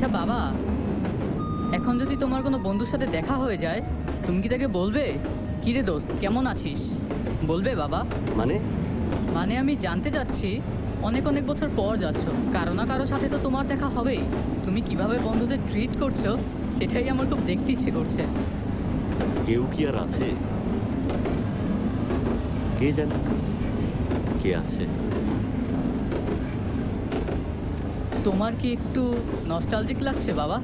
আচ্ছা বাবা, এখন যদি তোমার কোনো বন্ধুর সাথে দেখা হয়ে যায়, তুমি কি তাকে বলবে কি রে দোস্ত কেমন আছিস? বলবে বাবা? মানে আমি জানতে চাচ্ছি, অনেক অনেক বছর পর যাচ্ছ, কারো না কারোর সাথে তো তোমার দেখা হবেই। তুমি কিভাবে বন্ধুদের ট্রিট করছো সেটাই আমার খুব দেখতে ইচ্ছে করছে। কেউ কি আর আছে? কে জানে কে আছে? তোমার কি একটু নস্টালজিক লাগছে বাবা?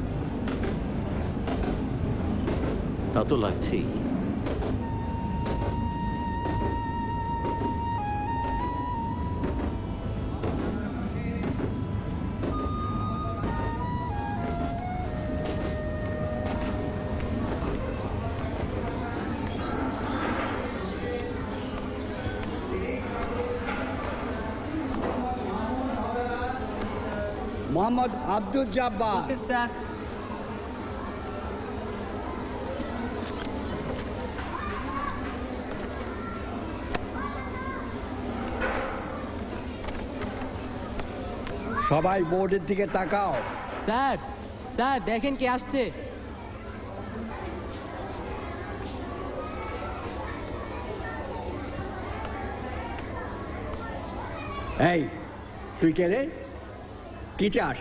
তা তো লাগছেই। মোহাম্মদ আব্দুল জব্বার। সবাই বোর্ডের দিকে তাকাও। স্যার, স্যার দেখেন কে আসছে। এই তুই কে রে? কি চাস?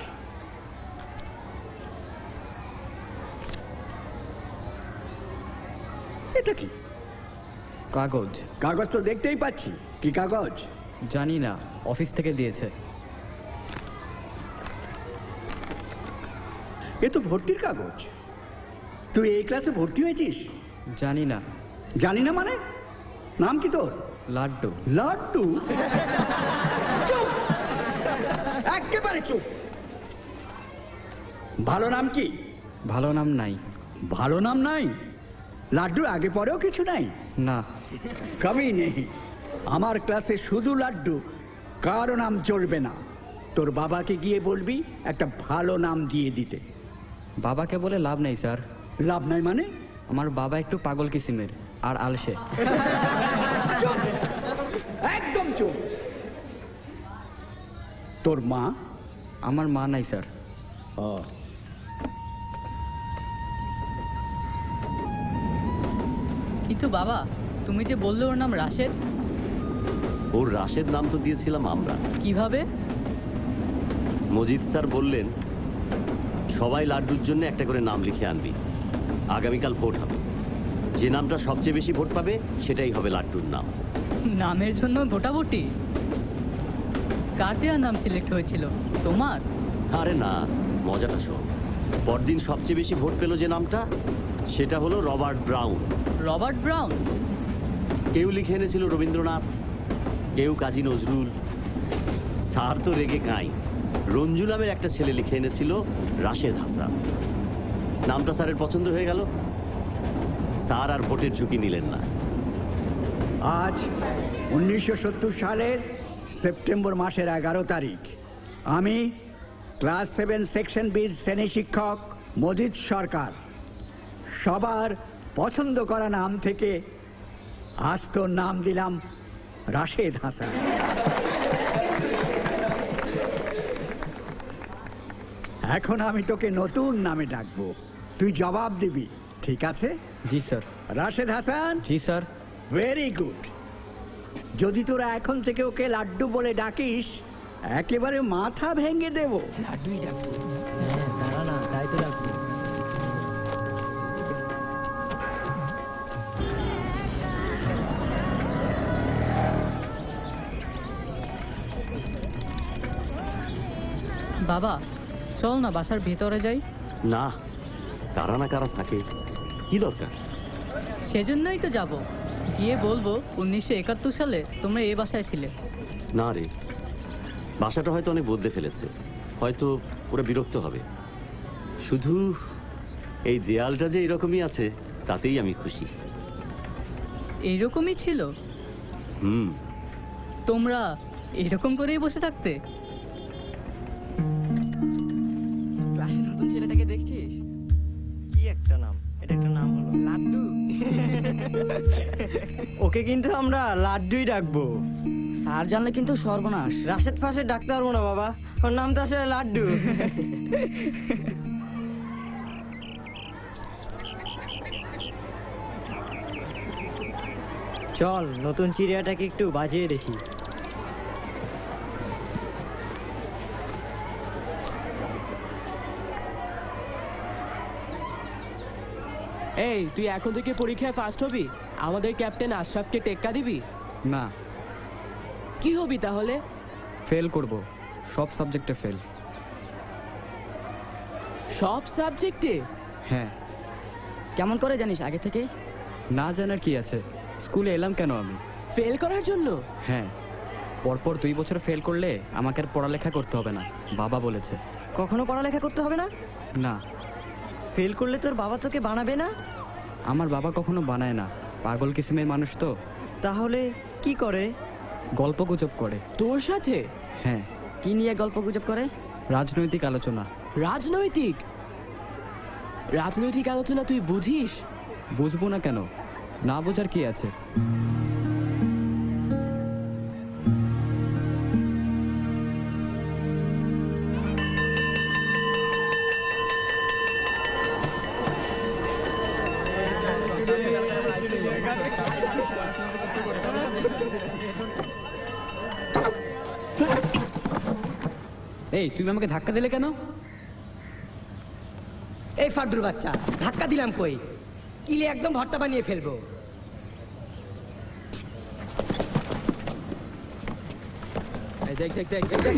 এটা কি কাগজ? কাগজ তো দেখতেই পাচ্ছি। কি কাগজ? জানি না, অফিস থেকে দিয়েছে। এ তো ভর্তির কাগজ। তুই এই ক্লাসে ভর্তি হয়েছিস? জানি না। জানি না মানে? নাম কি তোর? লাড্ডু। লাড্ডু? চুপ, একেবারে চুপ। ভালো নাম কি? ভালো নাম নাই। ভালো নাম নাই? লাড্ডুর আগে পরেও কিছু নাই? না। কবি নেই। আমার ক্লাসে শুধু লাড্ডু, কারো নাম চলবে না। তোর বাবাকে গিয়ে বলবি একটা ভালো নাম দিয়ে দিতে। বাবাকে বলে লাভ নেই স্যার। লাভ নাই মানে? আমার বাবা একটু পাগল কিসিমের আর আলসে। চুপ, একদম চুপ। তোর মা? আমার মা নাই স্যার। কিন্তু বাবা, তুমি যে বললে ওর নাম রাশেদ। ওর রাশেদ নাম তো দিয়েছিলাম আমরা। কিভাবে? মজিদ স্যার বললেন সবাই লাড্ডুর জন্য একটা করে নাম লিখে আনবি, আগামীকাল ভোট হবে, যে নামটা সবচেয়ে বেশি ভোট পাবে সেটাই হবে লাড্ডুর নাম। নামের জন্য ভোটাভুটি? কার দেওয়ার নাম সিলেক্ট হয়েছিল? তোমার? আরে না, মজাটা শোন। পরদিন সবচেয়ে বেশি ভোট পেল যে নামটা, সেটা হলো রবার্ট ব্রাউন। Robert brown? কেউ লিখে এনেছিল রবীন্দ্রনাথ, কেউ কাজী নজরুল। স্যার তো রেগে কাঁই। রঞ্জু নামের একটা ছেলে লিখে এনেছিল রাশেদ হাসান। নামটা স্যারের পছন্দ হয়ে গেল। স্যার আর ভোটের ঝুঁকি নিলেন না। আজ 1970 সালের সেপ্টেম্বর মাসের 11 তারিখ আমি ক্লাস 7 সেকশন বির শ্রেণী শিক্ষক মজিদ সরকার সবার পছন্দ করা নাম থেকে আজ তোর নাম দিলাম রাশেদ হাসান। এখন আমি তোকে নতুন নামে ডাকবো, তুই জবাব দিবি, ঠিক আছে? জি স্যার। রাশেদ হাসান? জি স্যার। Very good. যদি তোরা এখন থেকে ওকে লাড্ডু বলে ডাকিস, একেবারে মাথা ভেঙে দেব। লাড্ডুই ডাকবো। হ্যাঁ দাঁড়া না, তাই তো ডাকবো। বাবা চল না বাসার ভেতরে যাই। না, কারা না কারা থাকে, কি দরকার? সেজন্যই তো যাব, গিয়ে বলবো 1971 সালে তোমরা এই বাসায় ছিলে। না রে, বাসাটা হয়তো অনেক বদলে ফেলেছে, হয়তো ওরা বিরক্ত হবে। শুধু এই দেয়ালটা যে এরকমই আছে তাতেই আমি খুশি। এইরকমই ছিল? তোমরা এরকম করেই বসে থাকতে? ক্লাসে নতুন ছেলেটাকে দেখছিস? কি একটা নাম, এটা একটা নাম হলো লাড্ডু। ওকে কিন্তু আমরা লাড্ডুই ডাকবো। স্যার জানলে কিন্তু সর্বনাশ। রাশেদ ফাঁসে ডাকতে পারবো না বাবা, ওর নাম তো আসলে লাড্ডু। চল নতুন চিড়িয়াটাকে একটু বাজিয়ে দেখি। এই তুই এখন থেকে পরীক্ষায় ফার্স্ট হবি, আমাদের ক্যাপ্টেন আশরাফকে টেক্কা দিবি? না, কি হবি তাহলে? ফেল করব, সব সাবজেক্টে ফেল। সব সাবজেক্টে? হ্যাঁ। কেমন করে জানিস আগে থেকে? না জানার কি আছে, স্কুলে এলাম কেন আমি? ফেল করার জন্য? হ্যাঁ, পরপর 2 বছর ফেল করলে আমাকে আর পড়ালেখা করতে হবে না, বাবা বলেছে। কখনো পড়ালেখা করতে হবে না? না। ফেল করলে তোর বাবা তোকে বানাবে না? আমার বাবা কখনো বানায় না, পাগল কিসিমের মানুষ তো। তাহলে কি করে? গল্প গুজব করে। তোর সাথে? হ্যাঁ। কি নিয়ে গল্প গুজব করে? রাজনৈতিক আলোচনা। রাজনৈতিক? রাজনৈতিক আলোচনা তুই বুঝিস? বুঝবো না কেন, না বোঝার কি আছে? এই তুমি আমাকে ধাক্কা দিলে কেন? এই ফাড্ডুর বাচ্চা, ধাক্কা দিলাম কই? কিলে একদম ভর্তা বানিয়ে ফেলবো। এই দেখ দেখ দেখ দেখ দেখ।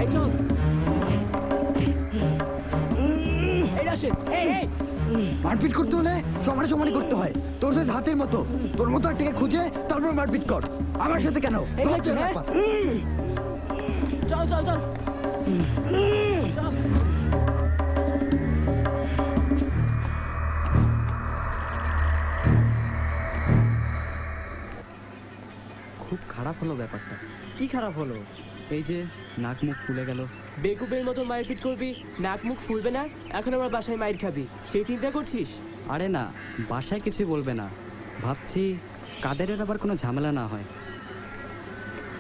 এই চল। এই রাশেদ, এই এই মারপিট করতে হলে সমানে সমানে করতে হয়। তোর সাইজ হাতের মতো, তোর মতো একটাকে খুঁজে তারপর মারপিট কর। আমার সাথে কেন? এই লজ্জা হ্যাঁ। ব্যাপার। চল চল চল চল। খুব খারাপ হলো ব্যাপারটা। কি খারাপ হলো? এই যে নাক মুখ ফুলে গেল। বেকুবের মতো মারপিট করবি, নাক মুখ ফুলবে না, এখন আমার বাসায় মাইর খাবি, সেই চিন্তা করছিস? আরে না, বাসায় কিছুই বলবে না, ভাবছি কাদেরের আবার কোনো ঝামেলা না হয়।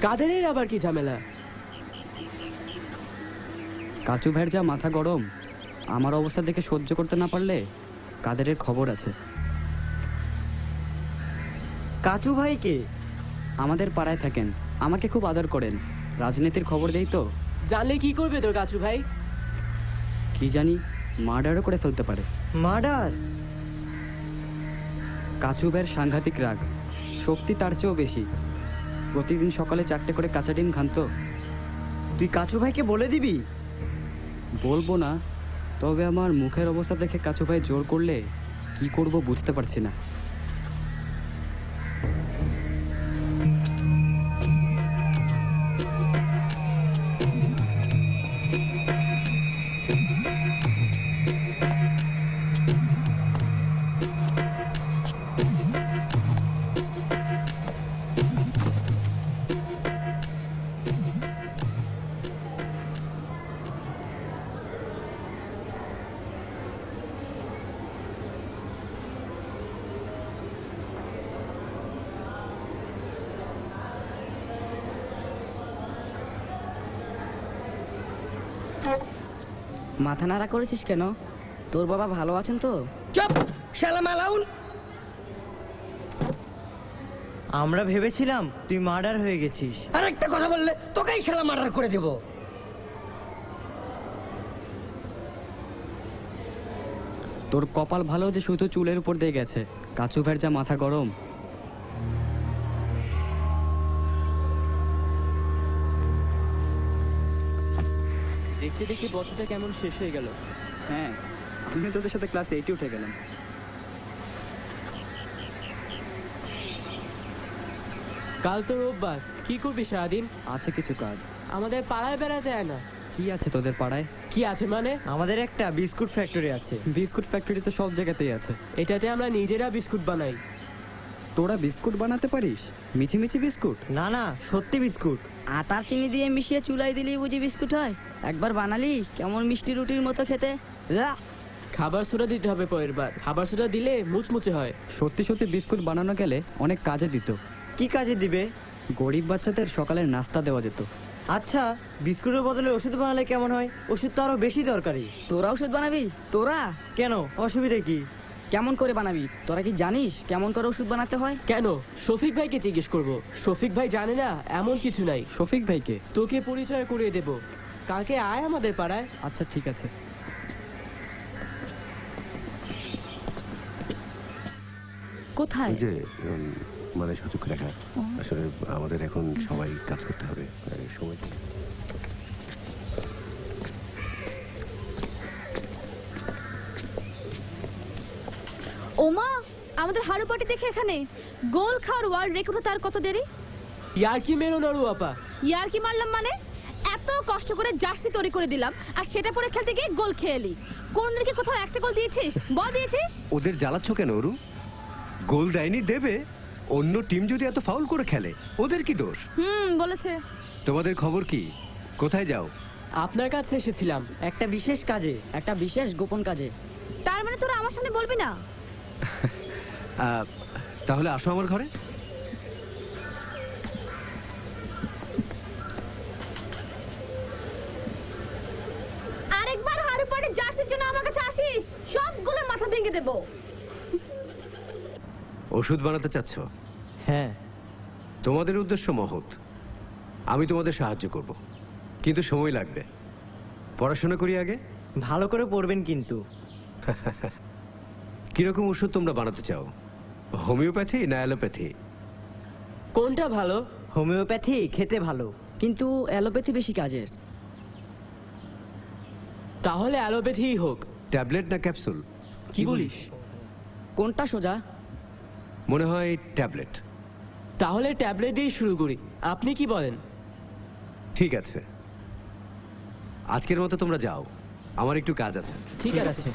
কাদেরের আবার কি ঝামেলা? কাচু ভাইয়ের যা মাথা গরম, আমার অবস্থা দেখে সহ্য করতে না পারলে কাদেরের খবর আছে। কাচু ভাইকে? আমাদের পাড়ায় থাকেন, আমাকে খুব আদর করেন, রাজনীতির খবর দেই তো। জানলে কি করবে তোর কাচু ভাই? কি জানি, মার্ডারও করে ফেলতে পারে। মার্ডার? কাচু ভাইয়ের সাংঘাতিক রাগ, শক্তি তার চেয়েও বেশি। প্রতিদিন সকালে 4টে করে কাঁচা ডিম খান্ত। তুই কাচু ভাইকে বলে দিবি? বলবো না, তবে আমার মুখের অবস্থা দেখে কাচু ভাই জোর করলে কি করব বুঝতে পারছি না। মাথা নাড়া করেছিস কেন? তোর বাবা ভালো আছেন তো? চুপ শালা মালাউন। আমরা ভেবেছিলাম তুই মার্ডার হয়ে গেছিস। আর একটা কথা বললে তোকেই শালা মার্ডার করে দেব। তোর কপাল ভালো যে শুধু চুলের উপর দিয়ে গেছে, কাচু ভাইয়ের যা মাথা গরম। দেখতে দেখতে বছরটা কেমন শেষ হয়ে গেল। হ্যাঁ, আমি তোদের সাথে ক্লাস 8 উঠে গেলাম। কাল তো রোববার, কি করবি সারাদিন? আছে কিছু কাজ। আমাদের পাড়ায় বেড়াতে আয় না। কি আছে তোদের পাড়ায়? কি আছে মানে? আমাদের একটা বিস্কুট ফ্যাক্টরি আছে। বিস্কুট ফ্যাক্টরি তো সব জায়গাতেই আছে। এটাতে আমরা নিজেরা বিস্কুট বানাই। তোরা বিস্কুট বানাতে পারিস? মিছি মিছি বিস্কুট? না না, সত্যি বিস্কুট। আটার চিনি দিয়ে মিশিয়ে চুলাই দিলেই বুঝি বিস্কুট হয়? একবার বানালি কেমন মিষ্টি রুটির মতো খেতে। আহ! খাবার সোডা দিতে হবে পরের বার। খাবার সোডা দিলে মুচমুচে হয়। সত্যি সত্যি বিস্কুট বানানো গেলে অনেক কাজে দিত। কি কাজে দিবে? গরিব বাচ্চাদের সকালের নাস্তা দেওয়া যেত। আচ্ছা, বিস্কুটের বদলে ওষুধ বানালে কেমন হয়? ওষুধ তো আরো বেশি দরকারি। তোরা ওষুধ বানাবি? তোরা কেন, অসুবিধা কি? কেমন করে বানাবি? তোরা কি জানিস কেমন করে ওষুধ বানাতে হয়? কেন, শফিক ভাইকে জিজ্ঞেস করব। শফিক ভাই জানে না এমন কিছু নাই। শফিক ভাইকে? তোকে পরিচয় করিয়ে দেব। কালকে আয় আমাদের পাড়ায়। আচ্ছা ঠিক আছে। কোথায়? যে মানে সুযোগ দেখা, আসলে আমাদের এখন সবাই কাজ করতে হবে, সময় ওমা, আমাদের হাড়ু পাটি দেখে এখানে গোল খাওয়ার ওয়ার্ল্ড রেকর্ড তার কত দেরি। ইয়ার কি মেরো নড়ু আপা? ইয়ার কি মারলাম মানে? এত কষ্ট করে জার্সি তৈরি করে দিলাম আর সেটা পরে খেলতে গিয়ে গোল খেয়ে এলি। কোনদিন কি কোথাও একটা গোল দিয়েছিস? বল দিয়েছিস? ওদের জ্বালাচ্ছ কেন অরু? গোল দেয়নি দেবে, অন্য টিম যদি এত ফাউল করে খেলে ওদের কি দোষ? বলেছে। তোমাদের খবর কি? কোথায় যাও? আপনার কাছে এসেছিলাম একটা বিশেষ কাজে। একটা বিশেষ গোপন কাজে। তার মানে তোরা আমার সামনে বলবি না? তাহলে আসো আমার ঘরে। আরেকবার হাড়ু পাটি জার্সির জন্য আমার কাছে আসিস, সবগুলোর মাথা ভেঙে দেবো। ওষুধ বানাতে চাচ্ছ? হ্যাঁ। তোমাদের উদ্দেশ্য মহৎ, আমি তোমাদের সাহায্য করব, কিন্তু সময় লাগবে। পড়াশোনা করি আগে। ভালো করে পড়বেন কিন্তু। কিরকম ওষুধ তোমরা বানাতে চাও? হোমিওপ্যাথি না অ্যালোপ্যাথি? কোনটা ভালো? হোমিওপ্যাথি খেতে ভালো, কিন্তু অ্যালোপ্যাথি বেশি কাজের। তাহলে অ্যালোপ্যাথিই হোক। ট্যাবলেট না ক্যাপসুল? কি বলিস? কোনটা সোজা? মনে হয় ট্যাবলেট। তাহলে ট্যাবলেট দিয়ে শুরু করি, আপনি কি বলেন? ঠিক আছে, আজকের মতো তোমরা যাও, আমার একটু কাজ আছে। ঠিক আছে।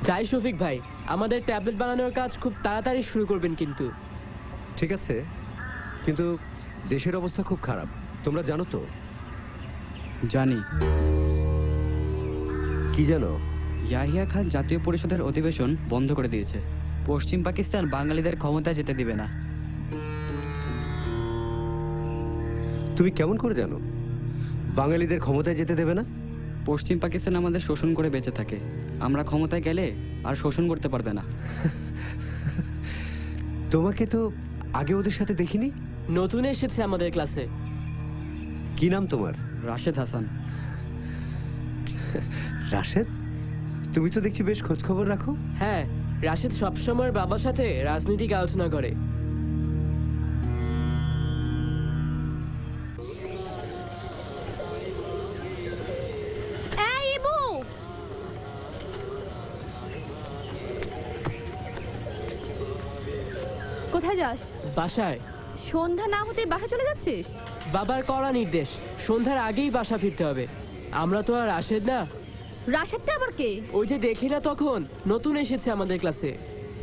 যাই শফিক ভাই, আমাদের ট্যাবলেট বানানোর কাজ খুব তাড়াতাড়ি শুরু করবেন কিন্তু। ঠিক আছে, কিন্তু দেশের অবস্থা খুব খারাপ, তোমরা জানো তো? জানি। কি জানো? ইয়াহিয়া খান জাতীয় পরিষদের অধিবেশন বন্ধ করে দিয়েছে। পশ্চিম পাকিস্তান বাঙালিদের ক্ষমতায় যেতে দিবে না। তুমি কেমন করে জানো বাঙালিদের ক্ষমতায় যেতে দেবে না? পশ্চিম পাকিস্তান আমাদের শোষণ করে বেঁচে থাকে, আমরা ক্ষমতায় গেলে আর শোষণ করতে পারবে না। তোমাকে তো আগে ওদের সাথে দেখিনি। নতুন এসেছে আমাদের ক্লাসে। কি নাম তোমার? রাশেদ হাসান। রাশেদ, তুমি তো দেখছি বেশ খোঁজ খবর রাখো। হ্যাঁ, রাশেদ সবসময় বাবার সাথে রাজনৈতিক আলোচনা করে। এই ইবু, কোথায় যাস? বাসায়। সন্ধ্যা না হতেই বাসা চলে যাচ্ছিস? বাবার কড়া নির্দেশ, সন্ধ্যার আগেই বাসা ফিরতে হবে। আমরা তো আর রাশেদ না। রাশেদটা আবার কে? ওই যে দেখলি না তখন, নতুন এসেছে আমাদের ক্লাসে।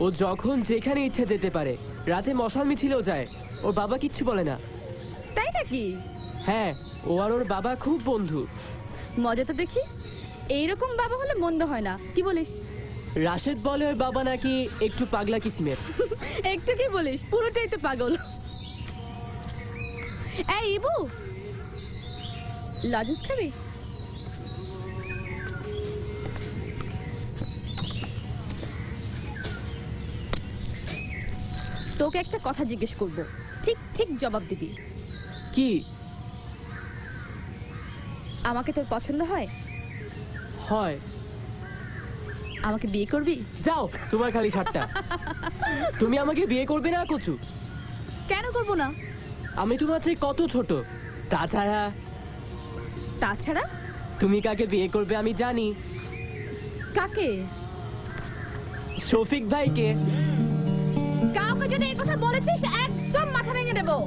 ও যখন যেখানে ইচ্ছা যেতে পারে, রাতে মশাল মিছিলেও যায়, ওর বাবা কিচ্ছু বলে না। তাই নাকি? হ্যাঁ, ও আর ওর বাবা খুব বন্ধু। মজা তো দেখি। এইরকম বাবা হলে মন্দ হয় না, কি বলিস? রাশেদ বলে ওর বাবা নাকি একটু পাগলা কিসিমের। একটু কি বলিস, পুরোটাই তো পাগল। এই ইবু, লজেন্স খাবি? তোকে একটা কথা জিজ্ঞেস করব, ঠিক ঠিক জবাব দিবি। কি? আমাকে তোর পছন্দ হয়? হয়। আমাকে বিয়ে করবি? যাও, তোমার খালি ঠাট্টা। তুমি আমাকে বিয়ে করবে না কচু? কেন করব না? আমি তোমার চেয়ে কত ছোট। তাছাড়া তাছাড়া তুমি কাকে বিয়ে করবে আমি জানি। কাকে? শফিক ভাইকে। কাউকে যদি এই কথা বলেছিস একদম মাথা ভেঙে দেবো।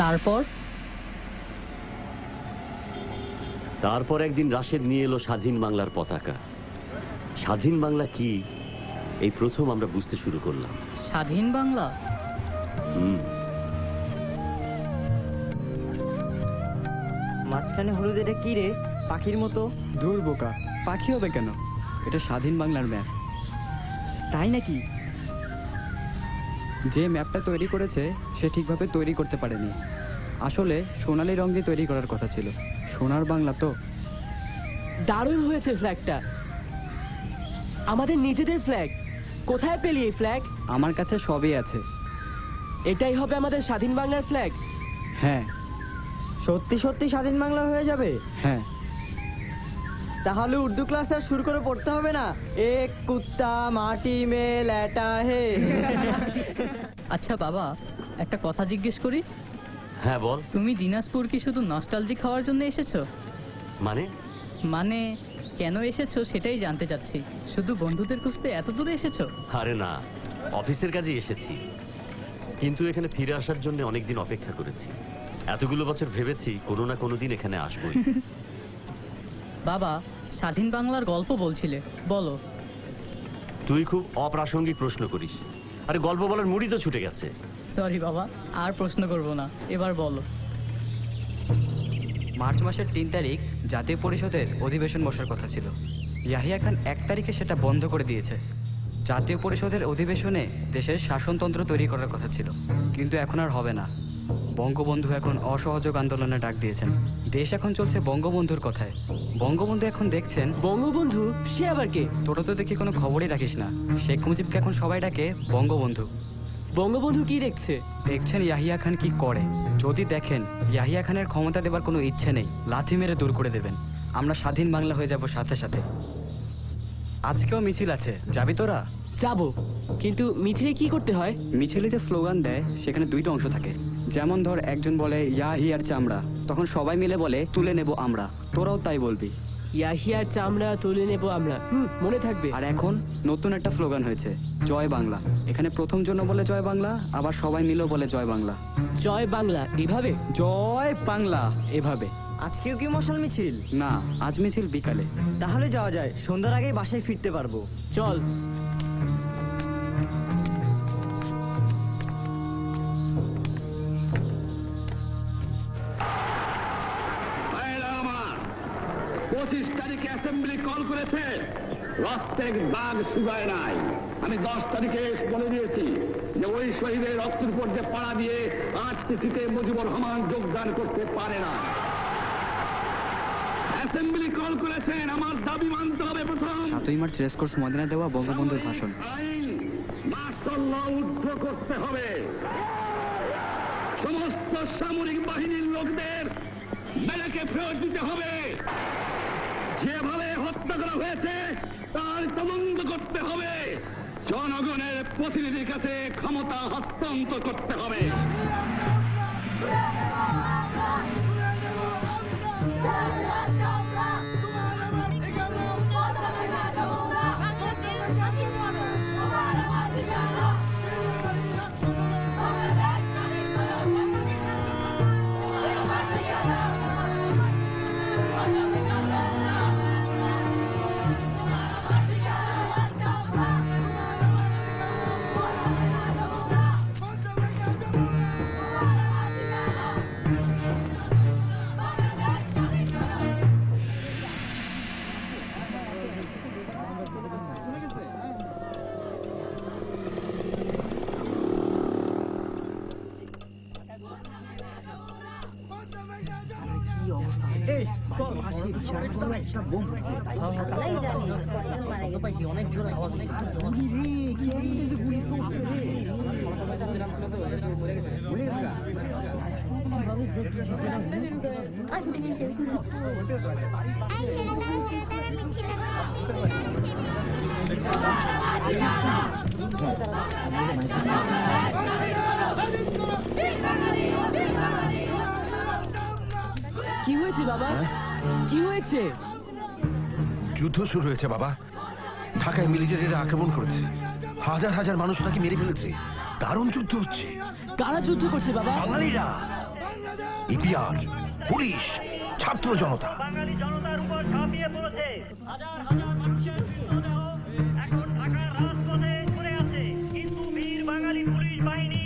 তারপর তারপর একদিন রাশেদ নিয়ে এলো স্বাধীন বাংলার পতাকা। স্বাধীন বাংলা কি এই প্রথম আমরা বুঝতে শুরু করলাম। স্বাধীন বাংলা? মাঝখানে হলুদ, এটা কি রে? পাখির মতো। দূর বোকা, পাখি হবে কেন? এটা স্বাধীন বাংলার ম্যাপ। তাই নাকি? যে ম্যাপটা তৈরি করেছে সে ঠিকভাবে তৈরি করতে পারেনি। আসলে সোনালী রং দিয়ে তৈরি করার কথা ছিল। সোনার বাংলা তো। দারুণ হয়েছে ফ্ল্যাগটা, আমাদের নিজেদের ফ্ল্যাগ। কোথায় পেলি এই ফ্ল্যাগ? আমার কাছে সবই আছে। এটাই হবে আমাদের স্বাধীন বাংলার ফ্ল্যাগ? হ্যাঁ সত্যি সত্যি স্বাধীন বাংলা হয়ে যাবে? হ্যাঁ। তাহলে উর্দু ক্লাস আর শুরু করে পড়তে হবে না? এক কুত্তা মাটি মে লেটা হে। আচ্ছা বাবা, একটা কথা জিজ্ঞেস করি। হ্যাঁ বল। তুমি দিনাজপুর কি শুধু নস্টালজি খাওয়ার জন্য এসেছো? মানে কেন এসেছো সেটাই জানতে চাচ্ছি। শুধু বন্ধুদের খুঁজতে এত দূরে এসেছো? আরে না, অফিসের কাজে এসেছি, কিন্তু এখানে ফিরে আসার জন্য অনেকদিন অপেক্ষা করেছি। এতগুলো বছর ভেবেছি কোনো না কোনো দিন এখানে আসবোই। বাবা, স্বাধীন বাংলার গল্প বলছিলে, বলো। তুই খুব অপ্রাসঙ্গিক প্রশ্ন করিস। আরে গল্প বলার মুড়ি তো ছুটে গেছে। সরি বাবা, আর প্রশ্ন করব না, এবার বলো। মার্চ মাসের 3 তারিখ জাতীয় পরিষদের অধিবেশন বসার কথা ছিল। ইয়াহিয়া খান 1 তারিখে সেটা বন্ধ করে দিয়েছে। জাতীয় পরিষদের অধিবেশনে দেশের শাসনতন্ত্র তৈরি করার কথা ছিল, কিন্তু এখন আর হবে না। বঙ্গবন্ধু এখন অসহযোগ আন্দোলনে ডাক দিয়েছেন। দেশ এখন চলছে বঙ্গবন্ধুর কথায়। বঙ্গবন্ধু এখন দেখছেন। বঙ্গবন্ধু? সে আবার কে? তোরা তো দেখি কোনো খবরই রাখিস না। শেখ মুজিবকে এখন সবাই ডাকে বঙ্গবন্ধু। বঙ্গবন্ধু কি দেখছে? দেখছেন ইয়াহিয়া খান কি করে। যদি দেখেন ইয়াহিয়া খানের ক্ষমতা দেবার কোনো ইচ্ছে নেই, লাথি মেরে দূর করে দেবেন। আমরা স্বাধীন বাংলা হয়ে যাব সাথে সাথে। আজকেও মিছিল আছে, যাবি তোরা? যাবো, কিন্তু মিছিলে কি করতে হয়? মিছিলে যে স্লোগান দেয় সেখানে 2টা অংশ থাকে। যেমন ধর, একজন বলে ইয়াহিয়ার চামড়া, তখন সবাই মিলে বলে তুলে নেব আমরা। তোরাও তাই বলবি, ইয়াহিয়ার চামড়া তুলে নেব আমরা। মনে থাকবে। আর এখন নতুন একটা স্লোগান হয়েছে, জয় বাংলা। এখানে প্রথম জন্য বলে জয় বাংলা, আবার সবাই মিলেও বলে জয় বাংলা। জয় বাংলা এভাবে? জয় বাংলা এভাবে। আজকেও কি মশাল মিছিল? না, আজ মিছিল বিকালে। তাহলে যাওয়া যায়, সন্ধ্যার আগেই বাসায় ফিরতে পারবো। চল। আমার 25 তারিখে অ্যাসেম্বলি কল করেছে, রক্তের দাগ শুকায় নাই। আমি 10 তারিখে বলে দিয়েছি যে ওই শহীদের রক্তের উপর যে পাড়া দিয়ে আরটিসিতে মুজিবুর রহমান যোগদান করতে পারে না। অ্যাসেম্বলি কল করেছেন, আমার দাবি মানতে হবে। প্রথম 7ই মার্চ রেসকোর্স ময়দানে দেওয়া বঙ্গবন্ধুর ভাষণ। মার্শাল ল উদ্ধ করতে হবে। সমস্ত সামরিক বাহিনীর লোকদের বেলাকে ফেরত দিতে হবে। যেভাবে হত্যা করা হয়েছে তার তদন্ত করতে হবে। জনগণের প্রতিনিধির কাছে ক্ষমতা হস্তান্তর করতে হবে। কি হয়েছে বাবা? কি হয়েছে? যুদ্ধ শুরু হয়েছে বাবা। ঢাকায় মিলিটারিরা আক্রমণ করেছে, হাজার হাজার মানুষ নাকি মেরে ফেলেছে। দারুণ যুদ্ধ হচ্ছে। কারা যুদ্ধ করছে বাবা? বাঙালিরা, ইপিআর, পুলিশ, ছাত্র জনতা। বাঙালি জনতার উপর ঝাঁপিয়ে পড়েছে। হাজার হাজার মানুষের মৃতদেহ এখন ঢাকার রাজপথে পড়ে আছে, কিন্তু বীর বাঙালি পুলিশ বাহিনী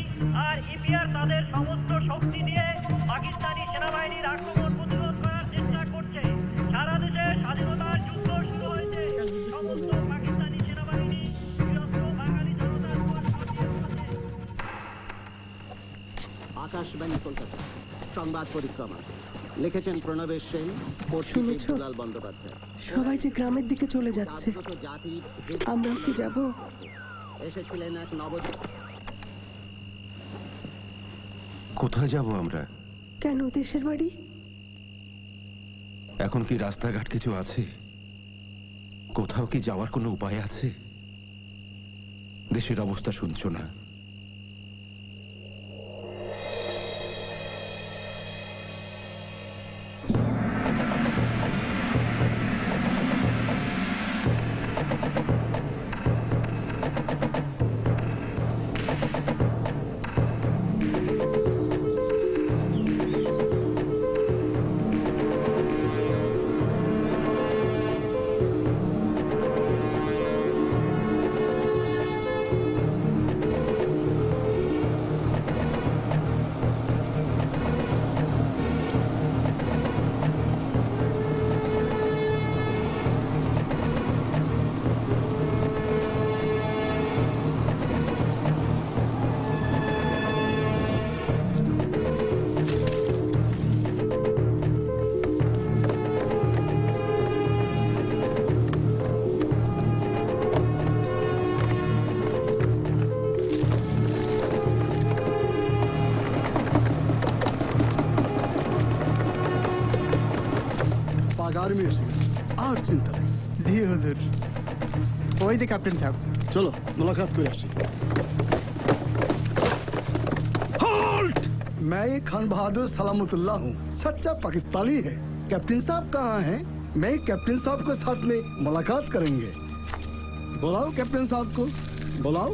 আর ইপিআর তাদের সমস্ত শক্তি দিয়ে পাকিস্তানি সেনাবাহিনীর আক্রমণ প্রতিরোধ করার চেষ্টা করছে। সারা দেশে স্বাধীনতার যুদ্ধ শুরু হয়েছে। সমস্ত পাকিস্তানি সেনাবাহিনী নিরস্ত্র বাঙালি জনতার উপর ঝাঁপিয়ে পড়েছে। আকাশবাণী কলকাতা সংবাদ পরিক্রমা লিখেছেন প্রণবেশ সেন, শুনেছ? লাল বন্দ্যোপাধ্যায়। সবাই যে গ্রামের দিকে চলে যাচ্ছে, আমরাও কি যাব? এসেছিলেন এক কোথায় যাব আমরা? কেন দেশের বাড়ি? এখন কি রাস্তাঘাট কিছু আছে? কোথাও কি যাওয়ার কোনো উপায় আছে? দেশের অবস্থা শুনছো না? आर्मी আর চিন্তা নেই। জি হুজুর, ওই যে ক্যাপ্টেন সাহেব। चलो मुलाकात করে আসি। मैं ये खान बहादुर सलामतुल्लाह हूँ, सच्चा पाकिस्तानी है। कैप्टन साहब कहाँ हैं? मैं कैप्टन साहब के साथ में मुलाकात करेंगे। बुलाओ कैप्टन साहब को, बुलाओ।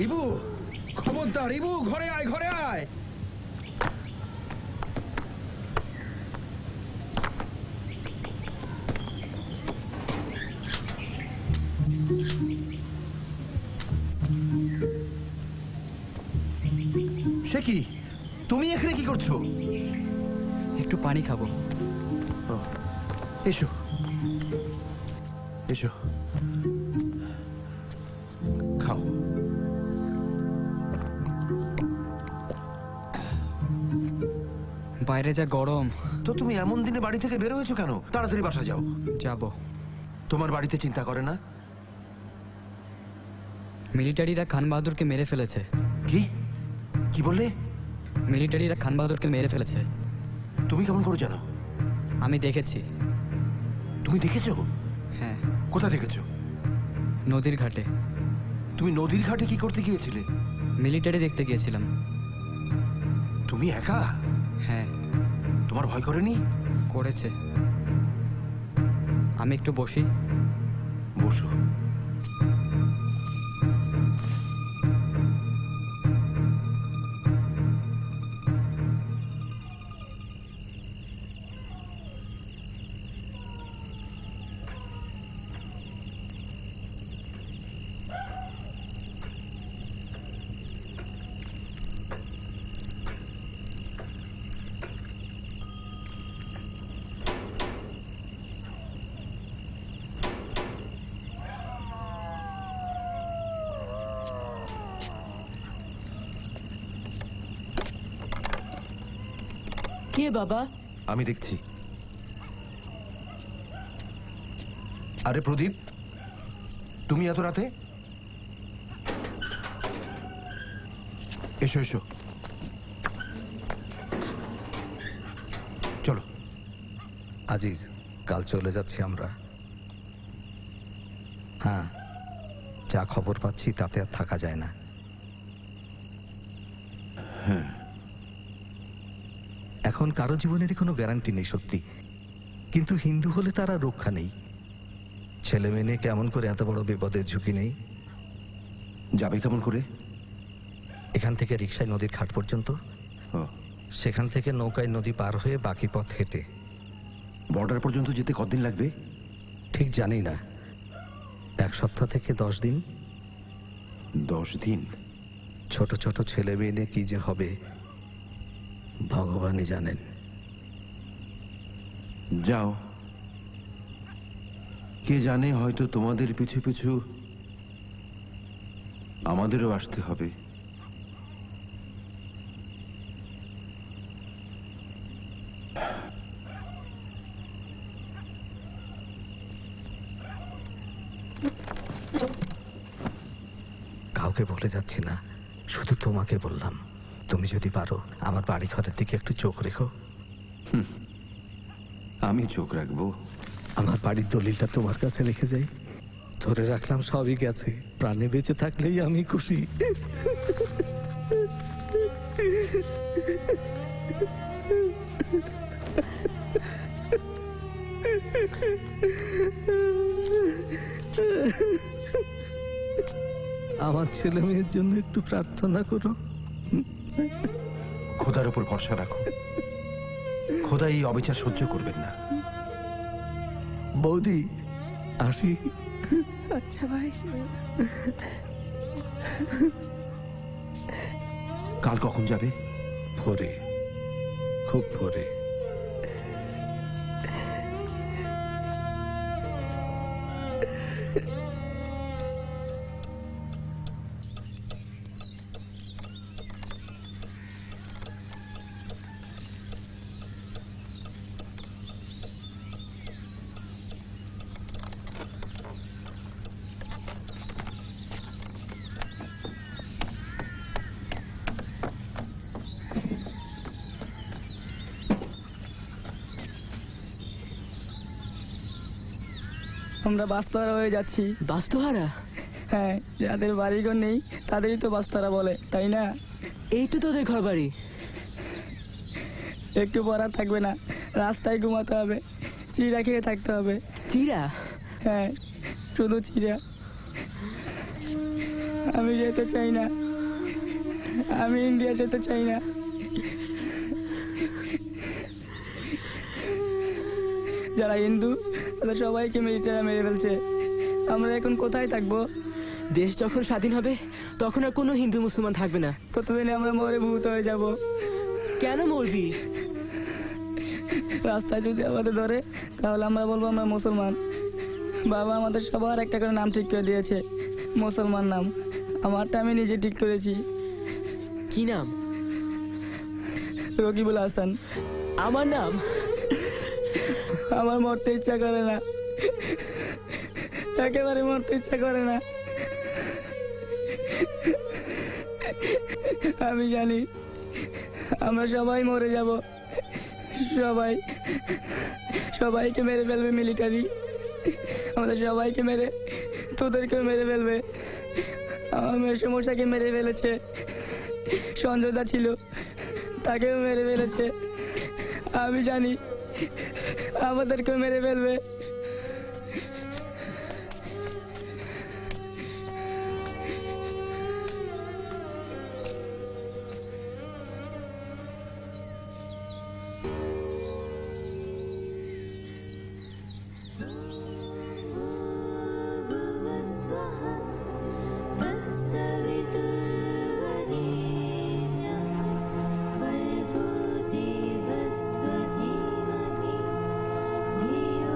ইবু, খবরদার ইবু, ঘরে আয়, ঘরে আয়। সে কি, তুমি এখানে কি করছো? একটু পানি খাবো। এসো এসো, খাও। বাইরে যা গরম। তো তুমি এমন দিনে বাড়ি থেকে বের হয়েছো কেন? তাড়াতাড়ি বাসা যাও। যাব। তোমার বাড়িতে চিন্তা করে না? মিলিটারিরা খান বাহাদুরকে মেরে ফেলেছে। কি কি বললে? মিলিটারিরা খান বাহাদুরকে মেরে ফেলেছে। তুমি কেমন করে জানো? আমি দেখেছি। তুমি দেখেছো? হ্যাঁ। কোথায় দেখেছো? নদীর ঘাটে। তুমি নদীর ঘাটে কি করতে গিয়েছিলে? মিলিটারি দেখতে গিয়েছিলাম। তুমি একা? হ্যাঁ। তোমার ভয় করেনি? করেছে। আমি একটু বসি। বসো। কে বাবা? আমি দেখছি। আরে প্রদীপ, তুমি এত রাতে? এসো এসো, চলো। আজিজ, কাল চলে যাচ্ছি আমরা। হ্যাঁ, যা খবর পাচ্ছি তাতে আর থাকা যায় না। হ্যাঁ, এখন কারো জীবনেরই কোনো গ্যারান্টি নেই সত্যি, কিন্তু হিন্দু হলে তার আর রক্ষা নেই। ছেলে মেয়ে কেমন করে এত বড় বিপদের ঝুঁকি নেই? যাবে কেমন করে? এখান থেকে রিকশায় নদীর ঘাট পর্যন্ত, সেখান থেকে নৌকায় নদী পার হয়ে বাকি পথ হেঁটে। বর্ডার পর্যন্ত যেতে কতদিন লাগবে? ঠিক জানি না, 1 সপ্তাহ থেকে 10 দিন। 10 দিন? ছোট ছোট ছেলে মেয়ে নিয়ে কি যে হবে ভগবানই জানেন। যাও, কে জানে হয়তো তোমাদের পিছু পিছু আমাদেরও আসতে হবে। কাউকে বলে যাচ্ছি না, শুধু তোমাকে বললাম, তুমি যদি পারো আমার বাড়ি ঘরের দিকে একটু চোখ রেখো। আমি চোখ রাখবো? আমার বাড়ির দলিলটা তোমার কাছে রেখে যাই। ধরে রাখলাম সবই গেছে, প্রাণে বেঁচে থাকলেই আমি খুশি। আমার ছেলে মেয়ের জন্য একটু প্রার্থনা করো। খোদার উপর ভরসা রাখো, খোদা এই অবিচার সহ্য করবেন না। বৌদি, আসি। আচ্ছা ভাই। কাল কখন যাবে? ভোরে, খুব ভোরে। আমরা বাস্তহারা হয়ে যাচ্ছি। বাস্তহারা? হ্যাঁ, যাদের বাড়িঘর নেই তাদেরই তো বাস্তহারা বলে, তাই না? এই তো তোদের ঘর বাড়ি। একটু পড়া থাকবে না, রাস্তায় ঘুমাতে হবে, চিড়া খেয়ে থাকতে হবে। চিড়া? হ্যাঁ, শুধু চিড়া। আমি যেতে চাই না, আমি ইন্ডিয়া যেতে চাই না। যারা হিন্দু তারা সবাইকে মিলিটারিরা মেরে ফেলছে, আমরা এখন কোথায় থাকবো? দেশ যখন স্বাধীন হবে তখন আর কোনো হিন্দু মুসলমান থাকবে না। ততদিনে আমরা মরে ভূত হয়ে যাব। কেন মরবি? রাস্তায় যদি আমাদের ধরে তাহলে আমরা বলবো আমরা মুসলমান। বাবা আমাদের সবার একটা করে নাম ঠিক করে দিয়েছে, মুসলমান নাম। আমারটা আমি নিজে ঠিক করেছি। কি নাম? রকিবুল হাসান। আমার নাম? আমার মরতে ইচ্ছা করে না, একেবারে মরতে ইচ্ছা করে না। আমি জানি আমরা সবাই মরে যাব, সবাই, সবাইকে মেরে ফেলবে মিলিটারি। আমাদের সবাইকে মেরে তোদেরকেও মেরে ফেলবে। আমার মেয়ের সমস্যাকে মেরে ফেলেছে, সঞ্জয়দা ছিল তাকেও মেরে ফেলেছে। আমি জানি আমাদেরকেও মেরে ফেলবে। धियो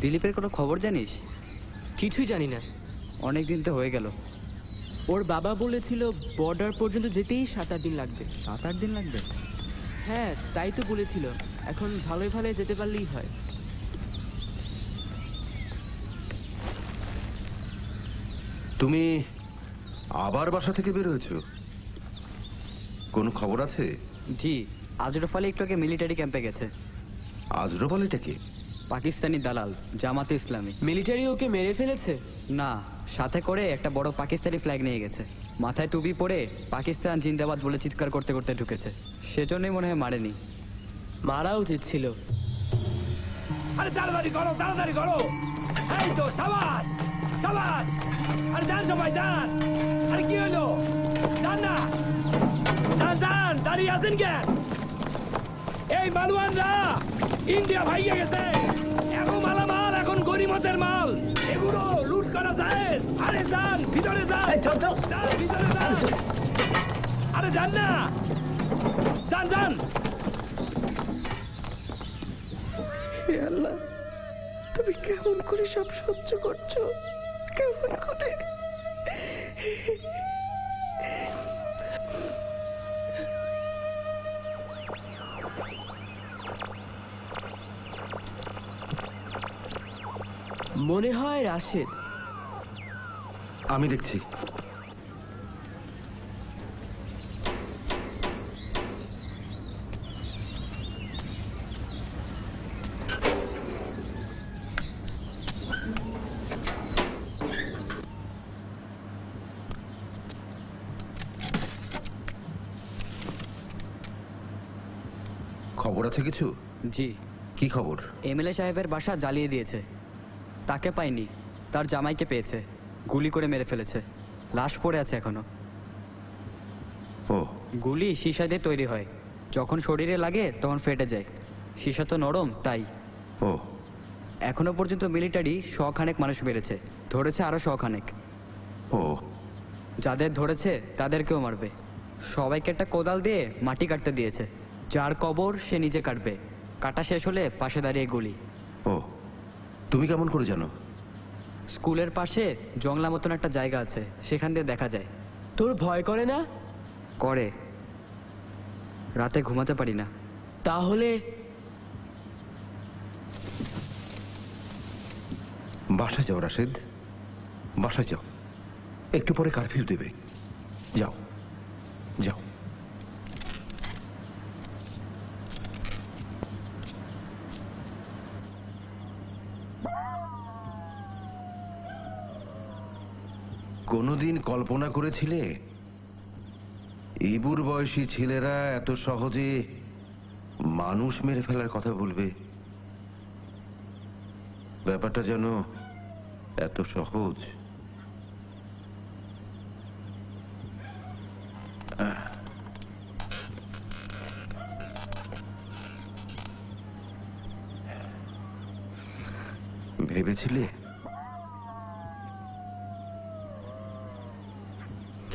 দিলীপের কোনো খবর জানিস? কিছুই জানি না। অনেক দিন তো হয়ে গেল। ওর বাবা বলেছিল বর্ডার পর্যন্ত যেতেই 7-8 দিন লাগবে। 7-8 দিন লাগবে? হ্যাঁ, তাই তো বলেছিল। এখন ভালোই ভালোই যেতে পারলেই হয়। তুমি আবার বাসা থেকে বের হয়েছো? কোনো খবর আছে? জি, আজরফ আলী একটু আগে মিলিটারি ক্যাম্পে গেছে। আজরফ আলীটা কি? পাকিস্তানি দালাল, জামাতে ইসলামী। মিলিটারি ওকে মেরে ফেলেছে? না, সাথে করে একটা বড় পাকিস্তানি ফ্ল্যাগ নিয়ে গেছে। মাথায় টুপি পরে পাকিস্তান জিন্দাবাদ বলে চিৎকার করতে করতে ঢুকেছে। সেজন্যই মনে হয় মারেনি। মারা উচিত ছিল। আরে তাড়াতাড়ি করো, তাড়াতাড়ি করো। এই তো, সাবাস সাবাস। আরে যান সবাই যান। আরে কি হলো? যান না, যান যান। দাঁড়িয়ে আছেন কেন? এই মালওয়ানরা ইন্ডিয়া ভাইয়া গেছে। এখন মালামাল, এখন গরিমতের মাল, এগুলো লুট করা যায়। আরে যান ভিতরে যান, যান ভিতরে যান। আরে যান না, যান যান। হে আল্লাহ, তুমি কেমন করে সব সহ্য করছো? কেমন করে? মনে হয় রাশেদ। আমি দেখছি। খবর আছে কিছু? জি। কি খবর? এমএলএ সাহেবের বাসা জ্বালিয়ে দিয়েছে। তাকে পায়নি, তার জামাইকে পেয়েছে। গুলি করে মেরে ফেলেছে। লাশ পড়ে আছে এখনো। ও। গুলি সীসা দিয়ে তৈরি হয়, যখন শরীরে লাগে তখন ফেটে যায়। সীসা তো নরম, তাই। ও। এখনো পর্যন্ত মিলিটারি 100 খানেক মানুষ মেরেছে, ধরেছে আরো 100 খানেক। ও। যাদের ধরেছে তাদেরকেও মারবে। সবাইকে একটা কোদাল দিয়ে মাটি কাটতে দিয়েছে। যার কবর সে নিজে কাটবে। কাটা শেষ হলে পাশে দাঁড়িয়ে গুলি। ও, তুমি কেমন করে জানো? স্কুলের পাশে জংলা মতন একটা জায়গা আছে, সেখান দিয়ে দেখা যায়। তোর ভয় করে না? করে। রাতে ঘুমাতে পারি না। তাহলে বাসায় যাও রাশেদ, বাসায় যাও। একটু পরে কারফিউ দেবে। যাও যাও। কোনোদিন কল্পনা করেছিলে ইবুর বয়সী ছেলেরা এত সহজে মানুষ মেরে ফেলার কথা বলবে? ব্যাপারটা যেন এত সহজ। ভেবেছিলে?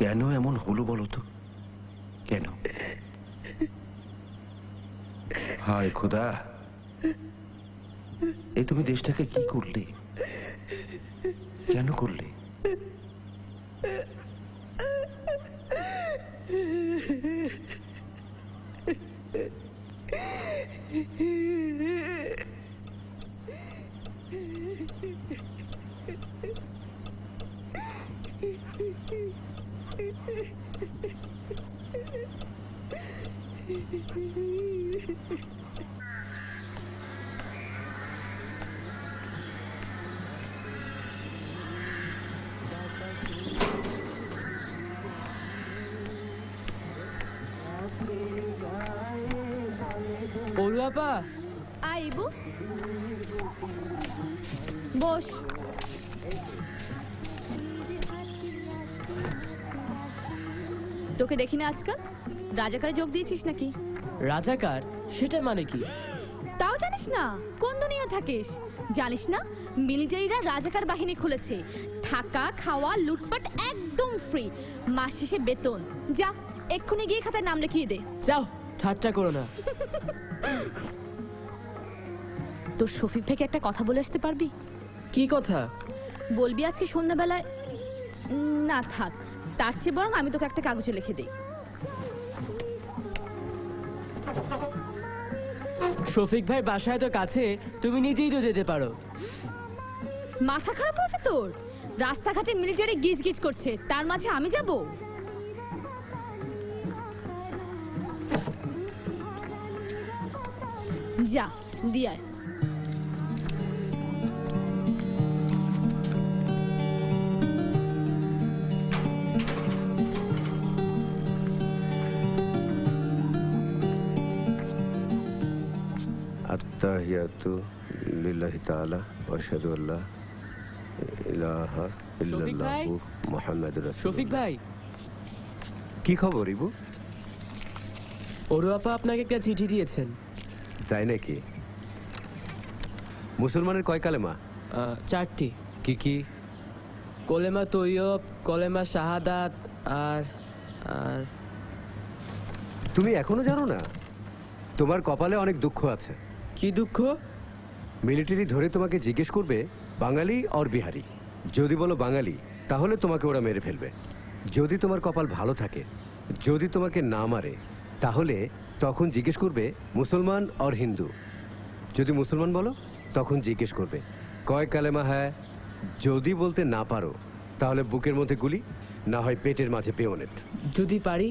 কেন এমন হলো বলো তো? কেন? হায় খোদা, এই তুমি দেশটাকে কি করলে? কেন করলে? পড়ুয়াপা, আয় ইবু, বস। তোকে দেখি না আজকাল, রাজাকারে যোগ দিয়েছিস নাকি? রাজাকার? সেটা মানে কি? তাও জানিস না? কোন দুনিয়া থাকিস? জানিস না মিলিটারিরা রাজাকার বাহিনী খুলেছে। থাকা খাওয়া লুটপাট একদম ফ্রি, মাস শেষে বেতন। যা এক্ষুনি গিয়ে খাতায় নাম লিখিয়ে দে। যাও, ঠাট্টা করো না। তোর শফিক ভাইকে একটা কথা বলে আসতে পারবি? কি কথা? বলবি আজকে সন্ধ্যাবেলায় না থাক, তার চেয়ে বরং আমি তোকে একটা কাগজে লিখে দিই। শফিক ভাই বাসায় তো কাছে, তুমি নিজেই তো যেতে পারো। মাথা খারাপ হয়েছে তোর? রাস্তাঘাটে মিলিটারি গিজ গিজ করছে, তার মাঝে আমি যাব? যা দিয়ে আয়। আত্তাহিয়াতু লিল্লাহি তাআলা ওয়া আশহাদু আল্লা ইলাহা ইল্লাল্লাহু মুহাম্মাদুর রাসূলুল্লাহ। শফিক ভাই, কি খবর ইবু? ওরু আপা আপনাকে একটা চিঠি দিয়েছেন। তাই নাকি? মুসলমানের কয় কালেমা? 4টি। কি কি? কলেমা তৈয়ব, কলেমা শাহাদাত আর আর তুমি এখনো জানো না? তোমার কপালে অনেক দুঃখ আছে। কি দুঃখ? মিলিটারি ধরে তোমাকে জিজ্ঞেস করবে বাঙালি আর বিহারি। যদি বলো বাঙালি, তাহলে তোমাকে ওরা মেরে ফেলবে। যদি তোমার কপাল ভালো থাকে, যদি তোমাকে না মারে, তাহলে তখন জিজ্ঞেস করবে মুসলমান আর হিন্দু। যদি মুসলমান বলো, তখন জিজ্ঞেস করবে কয় কালেমা হ্যাঁ। যদি বলতে না পারো, তাহলে বুকের মধ্যে গুলি, না হয় পেটের মাঝে পেওনেট। যদি পারি,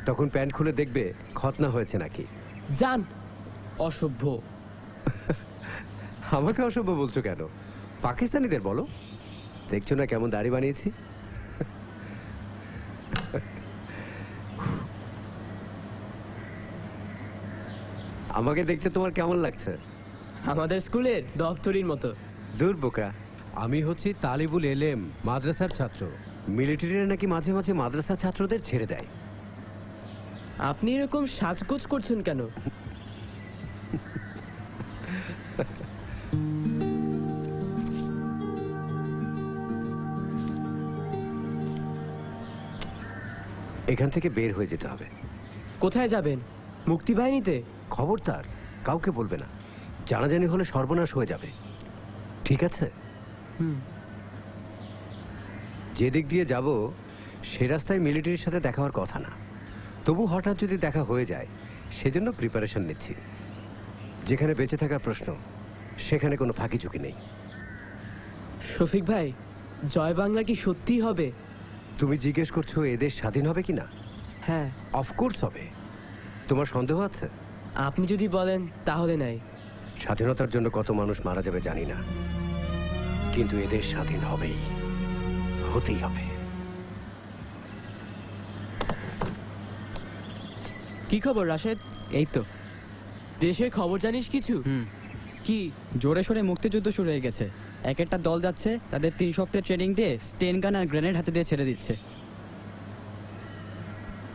তখন প্যান্ট খুলে দেখবে খতনা হয়েছে নাকি। জান অসভ্য। আমাকে অসভ্য বলছো কেন? পাকিস্তানিদের বলো। দেখছো না কেমন দাড়ি বানিয়েছি? আমাকে দেখতে তোমার কেমন লাগছে? আমাদের স্কুলের দপ্তরির মতো। দূর বোকা, আমি হচ্ছি তালিবুল এলেম, মাদ্রাসার ছাত্র। মিলিটারিরা নাকি মাঝে মাঝে মাদ্রাসার ছাত্রদের ছেড়ে দেয়। আপনি এরকম সাজগোজ করছেন কেন? এখান থেকে বের হয়ে যেতে হবে। কোথায় যাবেন? মুক্তিবাহিনীতে? খবরদার কাউকে বলবে না, জানাজানি হলে সর্বনাশ হয়ে যাবে। ঠিক আছে? যে দিক দিয়ে যাব সে রাস্তায় মিলিটারির সাথে দেখা হওয়ার কথা না। তবু হঠাৎ যদি দেখা হয়ে যায়, সেজন্য প্রিপারেশন নিচ্ছি। যেখানে বেঁচে থাকার প্রশ্ন, সেখানে কোনো ফাঁকি ঝুঁকি নেই। শফিক ভাই, জয় বাংলা কি সত্যি হবে? তুমি জিজ্ঞেস করছো এদেশ স্বাধীন হবে কি না? হ্যাঁ, অফকোর্স হবে। তোমার সন্দেহ আছে? আপনি যদি বলেন তাহলে নাই। স্বাধীনতার জন্য কত মানুষ মারা যাবে জানি না, কিন্তু এদেশ স্বাধীন হবেই, হতেই হবে। কি খবর রাশেদ? এই তো। দেশের খবর জানিস কিছু? কি? জোরে সোরে মুক্তিযুদ্ধ শুরু হয়ে গেছে। এক একটা দল যাচ্ছে, তাদের 3 সপ্তাহের ট্রেনিং দিয়ে স্টেন গান আর গ্রেনেড হাতে দিয়ে ছেড়ে দিচ্ছে।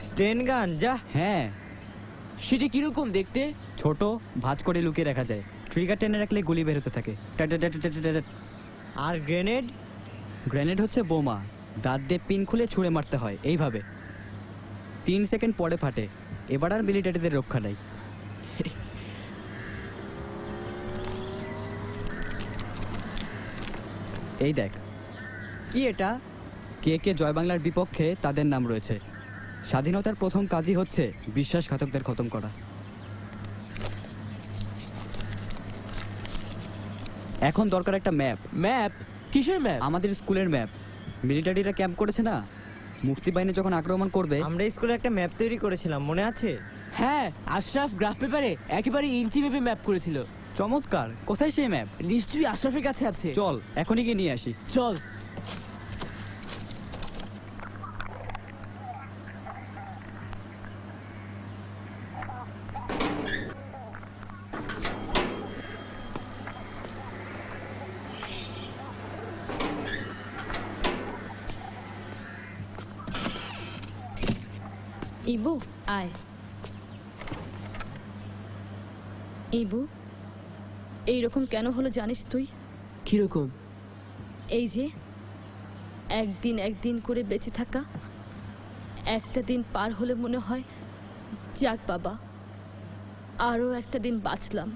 স্টেন গান? যা। হ্যাঁ। সেটা কিরকম দেখতে? ছোট, ভাঁজ করে লুকিয়ে রাখা যায়। ট্রিগার টেনে রাখলে গুলি বের হতে থাকে। আর গ্রেনেড? গ্রেনেড হচ্ছে বোমা, দাঁত দিয়ে পিন খুলে ছুঁড়ে মারতে হয় এইভাবে। 3 সেকেন্ড পরে ফাটে। এবার আর মিলিটারিদের রক্ষা নাই। এই দেখ। কি এটা? কে কে জয় বাংলার বিপক্ষে তাদের নাম রয়েছে। স্বাধীনতার প্রথম কাজই হচ্ছে বিশ্বাসঘাতকদের খতম করা। এখন দরকার একটা ম্যাপ। ম্যাপ? কিসের ম্যাপ? আমাদের স্কুলের ম্যাপ। মিলিটারিরা ক্যাম্প করেছে না, মুক্তিবাহিনী যখন আক্রমণ করবে। আমরা স্কুলে একটা ম্যাপ তৈরি করেছিলাম, মনে আছে? হ্যাঁ, আশরাফ গ্রাফ পেপারে একেবারে ইঞ্চি মেপে ম্যাপ করেছিল। চমৎকার। কোথায় সেই ম্যাপ? নিশ্চয়ই আশরাফের কাছে আছে। চল এখনই গিয়ে নিয়ে আসি। চল। ইবু আয়। ইবু, এইরকম কেন হলো জানিস তুই? কিরকম? এই যে একদিন একদিন করে বেঁচে থাকা, একটা দিন পার হলে মনে হয় যাক বাবা, আরও একটা দিন বাঁচলাম।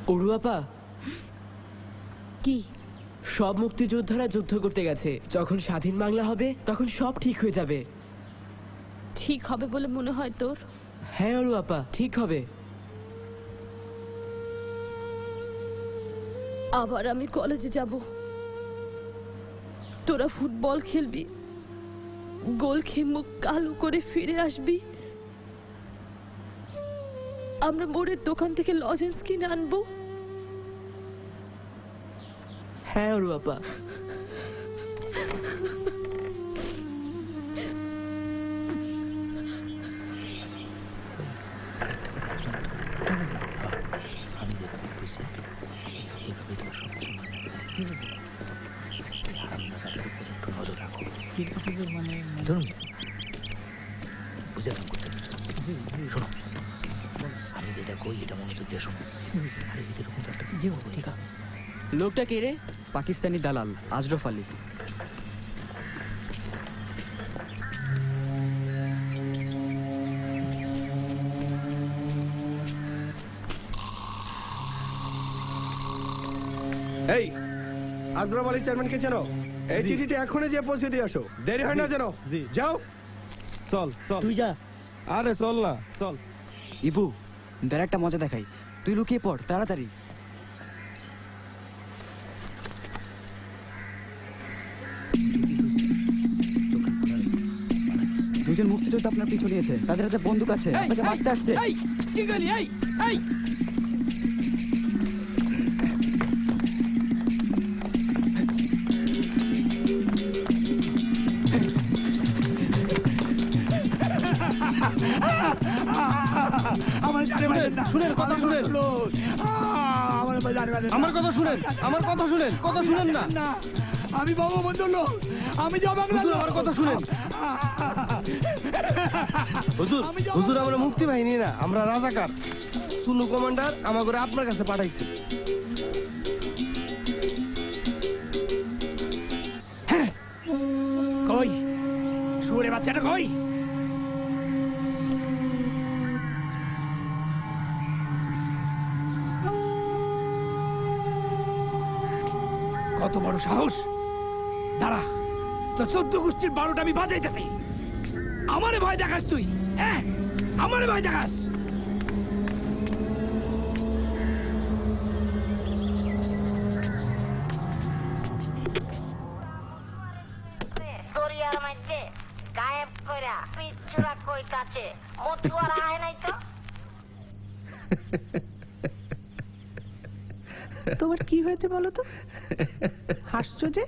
অরুয়াপা, কি? সব মুক্তিযোদ্ধারা যুদ্ধ করতে গেছে। যখন স্বাধীন বাংলা হবে তখন সব ঠিক হয়ে যাবে। ঠিক হবে বলে মনে হয় তোর? হ্যাঁ অরুয়াপা, ঠিক হবে। আবার আমি কলেজে যাব, তোরা ফুটবল খেলবি, গোল খেয়ে মুখ কালো করে ফিরে আসবি, আমরা মোড়ের দোকান থেকে লজেন্স কিনে আনবো। হ্যাঁ অরুয়াপা। ধরুন বুঝে করতে শোনো, আমি যেটা কই এটা মনোযোগ দিয়ে শোনো। ঠিক আছে। লোকটা কে রে? পাকিস্তানি দালাল আজরফ আলী। এই আজরফ আলী চেয়ারম্যানকে চেনো? এই চিঠিটা এখনই যে পৌঁছে দিয়ে আসো, দেরি হয় না যেন। যাও। চল চল, তুই যা। আরে চল না, চল। ইবু, দেখ একটা মজা দেখাই, তুই লুকিয়ে পড় তাড়াতাড়ি। দুজন মুক্তিযোদ্ধা আপনার পিছু নিয়েছে, তাদের হাতে বন্দুক আছে, আপনাকে মারতে আসছে। কি গলি? এই শুনেন কথা শুনেন, আমার কথা শুনেন, আমার কথা শুনেন, কথা শুনেন না। আমি বঙ্গবন্ধুর লোক, আমি যাব বাংলা। আমার কথা শুনেন হুজুর। হুজুর আমরা মুক্তি বাহিনী না, আমরা রাজাকার। সুনু কমান্ডার আমাকে আপনার কাছে পাঠাইছে। কই শুয়োরে বাচ্চাটা কই? কত বড় সাহস! দাঁড়া, তো 14 গোষ্ঠীর 12টা আমি বাজাইতেছি। আমারে ভয় দেখাস তুই? হ্যাঁ, আমারে ভয় দেখাস? দরিয়ার মধ্যে গায়েব কইরা পিছুরা কইতাছে, মতুয়ারা আয় নাই তো? তোমার কি হয়েছে বলো তো? হাসছো যে?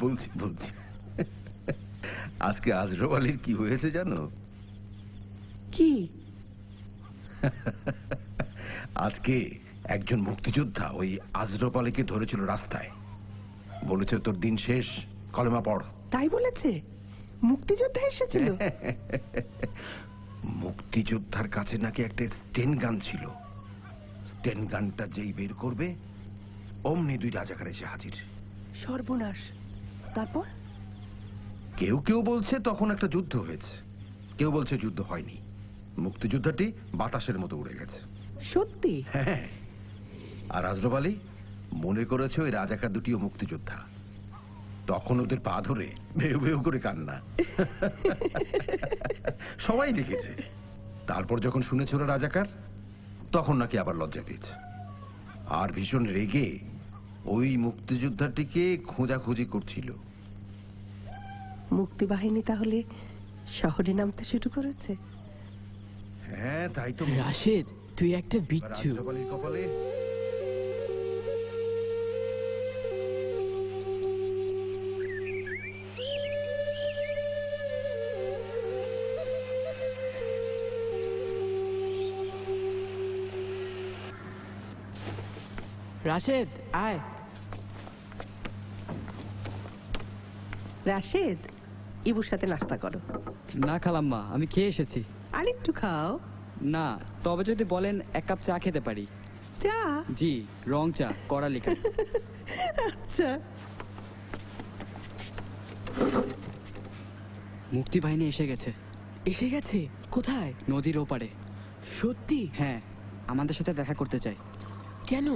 বলছি বলছি, আজকে আজরফ আলীর কি হয়েছে জানো? কি? আজকে একজন মুক্তিযোদ্ধা ওই আজরফ আলীকে ধরেছিল রাস্তায়, বলেছে তোর দিন শেষ, কলেমা পড়। তাই বলেছে? মুক্তিযোদ্ধা এসেছিল? মুক্তিযোদ্ধার কাছে নাকি একটা স্টেন গান ছিল। স্টেন গানটা যেই বের করবে অমনি 2 রাজাকার এসে হাজির। সর্বনাশ! তারপর? কেউ কেউ বলছে তখন একটা যুদ্ধ হয়েছে, কেউ বলছে যুদ্ধ হয়নি, মুক্তিযোদ্ধাটি বাতাসের মতো উড়ে গেছে। সত্যি? হ্যাঁ। আর আজরফ আলী মনে করেছে ওই রাজাকার দুটিও মুক্তিযোদ্ধা। তখন ওদের পা ধরে ভেউ ভেউ করে কান্না। সবাই দেখেছে। তারপর যখন শুনেছে ওরা রাজাকার, তখন নাকি আবার লজ্জা পেয়েছে, আর ভীষণ রেগে ওই মুক্তিযোদ্ধাটিকে খোঁজাখুঁজি করছিল। মুক্তি বাহিনী তাহলে শহরে নামতে শুরু করেছে? হ্যাঁ তাই তো। রাশেদ, তুই একটা বিচ্ছু। আজরফ আলীর কপালে রাশেদ আয়। রাশেদ, ইবুর সাথে নাস্তা করো। না খালাম্মা, আমি খেয়ে এসেছি। আর একটু খাও। না, তবে যদি বলেন 1 কাপ চা খেতে পারি। চা? জি, রং চা, কড়া লিখা। আচ্ছা। মুক্তি বাহিনী এসে গেছে। এসে গেছে? কোথায়? নদীর ওপারে। সত্যি? হ্যাঁ, আমাদের সাথে দেখা করতে চায়। কেন?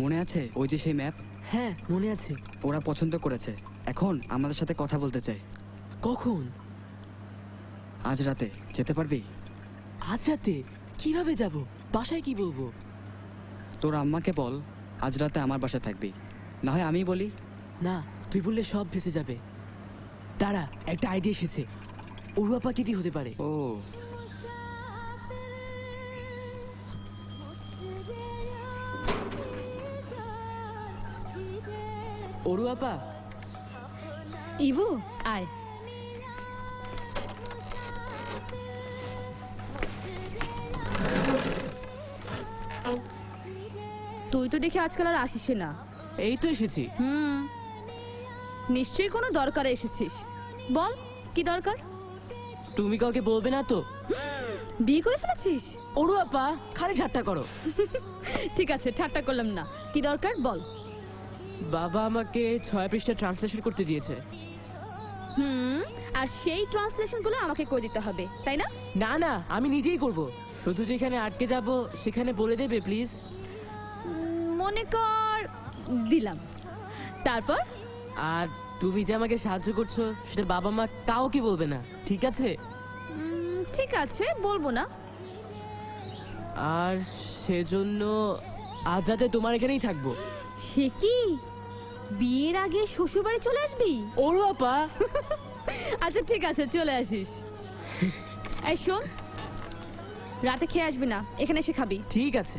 মনে আছে ওই যে সেই ম্যাপ? হ্যাঁ মনে আছে। ওরা পছন্দ করেছে, এখন আমাদের সাথে কথা বলতে চায়। কখন? আজ রাতে যেতে পারবি? আজ রাতে? কিভাবে যাব? বাসায় কি বলবো? তোর আম্মাকে বল আজ রাতে আমার বাসায় থাকবি, না হয় আমি বলি। না, তুই বললে সব ভেসে যাবে। দাঁড়া, একটা আইডিয়া এসেছে। অরুয়াপা কি হতে পারে? ও অরুয়াপা। ইবু আয়। তুই তো দেখি আজকাল আর আসিস না। এই তো এসেছি। নিশ্চয়ই কোনো দরকারে এসেছিস। বল কি দরকার? তুমি কাউকে বলবে না তো? বিয়ে করে ফেলেছিস? অরুয়াপা খালি ঠাট্টা করো। ঠিক আছে, ঠাট্টা করলাম না। কি দরকার বল। বাবা আমাকে 6 পৃষ্ঠা ট্রান্সলেশন করতে দিয়েছে। আর সেই ট্রান্সলেশনগুলো আমাকে করে দিতে হবে, তাই না? না না, আমি নিজেই করব। শুধু যেখানে আটকে যাব সেখানে বলে দেবে প্লিজ। মনে কর দিলাম। তারপর? আর তুমি যে আমাকে সাহায্য করছো সেটা বাবা মা কাউকে বলবে না, ঠিক আছে? ঠিক আছে, বলবো না। আর সেজন্য আজ রাতে তোমার এখানেই থাকবো। সে কি, বিয়ের আগে শ্বশুর বাড়ি চলে আসবি? অরুয়াপা। আচ্ছা ঠিক আছে, চলে আসিস। এই শোন, রাতে খেয়ে আসবি না, এখানে এসে খাবি। ঠিক আছে।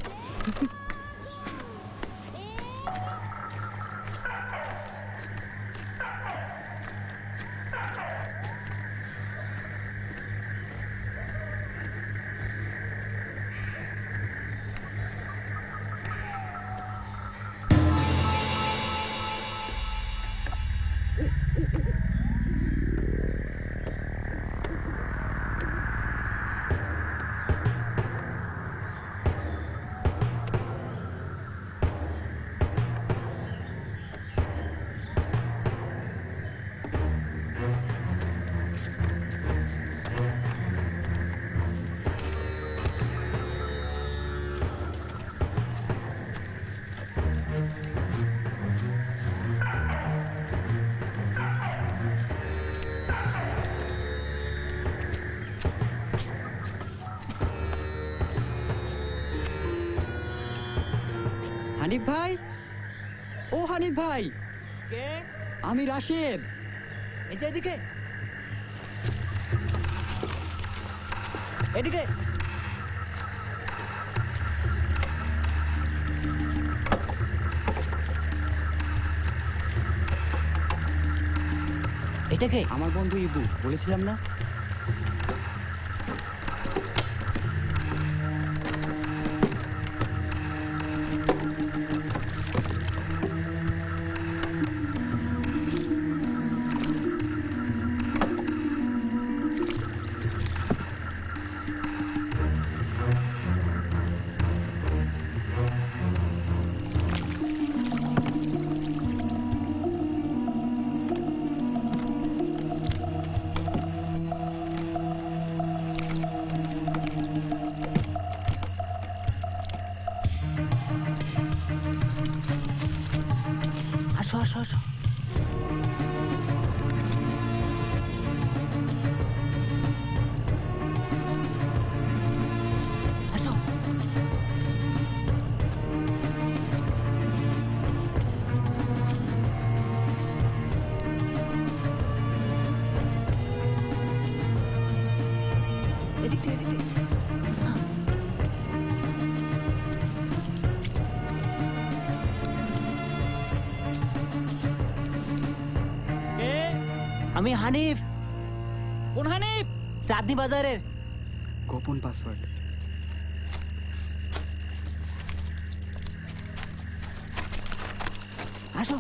হানিফ ভাই, ও হানিফ ভাই। কে? আমি রাশেদ। এই যে এদিকে, এদিকে। এটা কে? আমার বন্ধু ইবু, বলেছিলাম না? আসো আসো আসো। আসো। এদিক দিয়ে, এদিক দিয়ে। আমি হানিফ। কোন হানিফ? চাঁদনি বাজারের। গোপন পাসওয়ার্ড। আসো।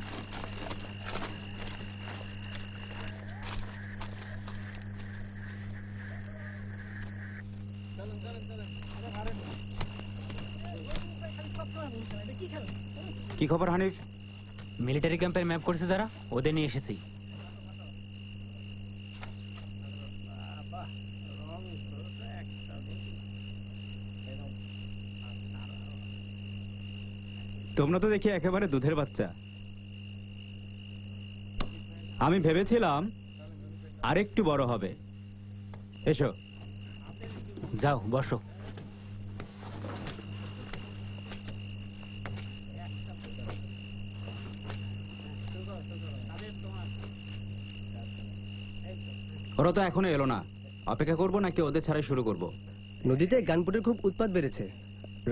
কি খবর হানিফ? মিলিটারি ক্যাম্পের ম্যাপ করেছে যারা, ওদের নিয়ে এসেছি। তোমরা তো দেখি একেবারে দুধের বাচ্চা। আমি ভেবেছিলাম আরেকটু বড় হবে। এসো, যাও বসো। ওরা তো এখনো এলো না। অপেক্ষা করবো নাকি ওদের ছাড়াই শুরু করব? নদীতে গানপুটের খুব উৎপাত বেড়েছে।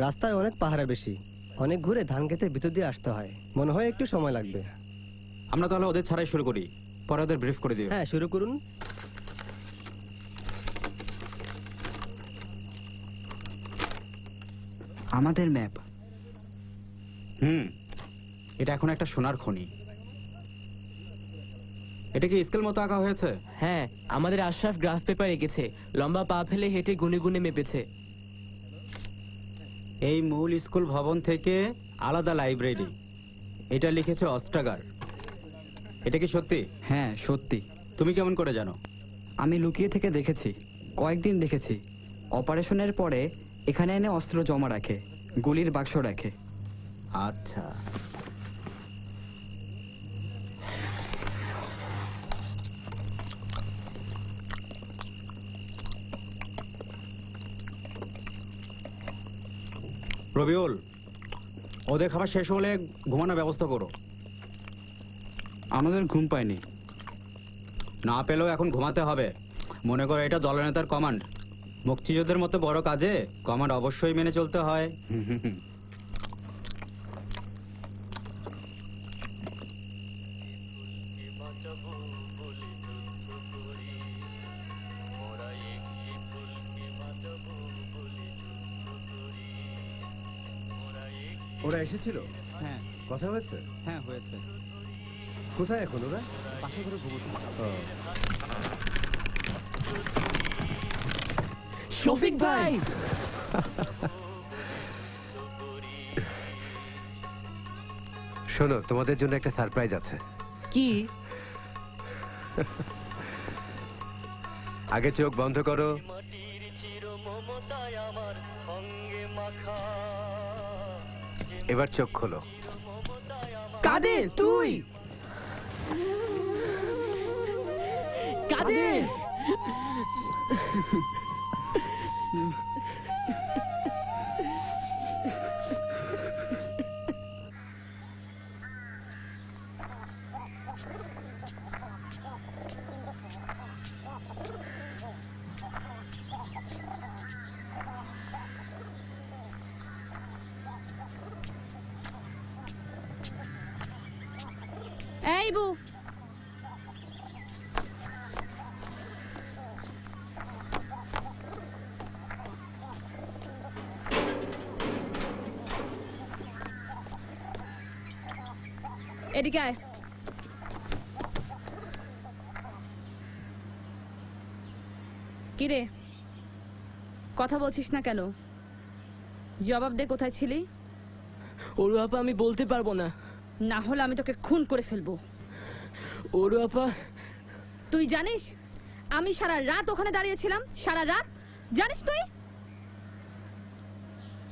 রাস্তায় অনেক পাহারা বেশি, অনেক ঘুরে ধান খেতে ভিতর দিয়ে আসতে হয়। মনে হয় একটু সময় লাগবে। আমরা তাহলে ওদের ছাড়াই শুরু করি, পরে ওদের ব্রিফ করে দিও। হ্যাঁ, শুরু করুন। আমাদের ম্যাপ। এটা এখন একটা সোনার খনি। এটা কি স্কেল মতো আঁকা হয়েছে? হ্যাঁ, আমাদের আশরাফ গ্রাফ পেপার এঁকেছে, লম্বা পা ফেলে হেঁটে গুনে গুনে মেপেছে। এই মূল স্কুল ভবন থেকে আলাদা লাইব্রেরি। এটা লিখেছে অস্ট্রাগার। এটা কি সত্যি? হ্যাঁ সত্যি। তুমি কেমন করে জানো? আমি লুকিয়ে থেকে দেখেছি, কয়েকদিন দেখেছি। অপারেশনের পরে এখানে এনে অস্ত্র জমা রাখে, গুলির বাক্স রাখে। আচ্ছা, রবিউল, ওদের খাবার শেষ হলে ঘুমানোর ব্যবস্থা করো। আমাদের ঘুম পায়নি। না পেলেও এখন ঘুমাতে হবে। মনে করো এটা দলনেতার কমান্ড। মুক্তিযুদ্ধের মতো বড় কাজে কমান্ড অবশ্যই মেনে চলতে হয়। ওরা এসেছিল? হ্যাঁ। কথা হয়েছে? হ্যাঁ হয়েছে। কোথায় এখন ওরা? পাশে করে ঘুমোচ্ছে। শফিক ভাই! শোনো, তোমাদের জন্য একটা সারপ্রাইজ আছে। কি? আগে চোখ বন্ধ করো। এবার চোখ খোলো। কাদের তুই? কাদের? এই বু, এদিকে আয়। কিরে, কথা বলছিস না কেন? জবাব দে, কোথায় ছিলি? ওরু আপা, আমি বলতে পারবো না। না হলে আমি তোকে খুন করে ফেলবো। ওরু আপা, তুই জানিস আমি সারা রাত ওখানে দাঁড়িয়েছিলাম? সারা রাত। জানিস তুই?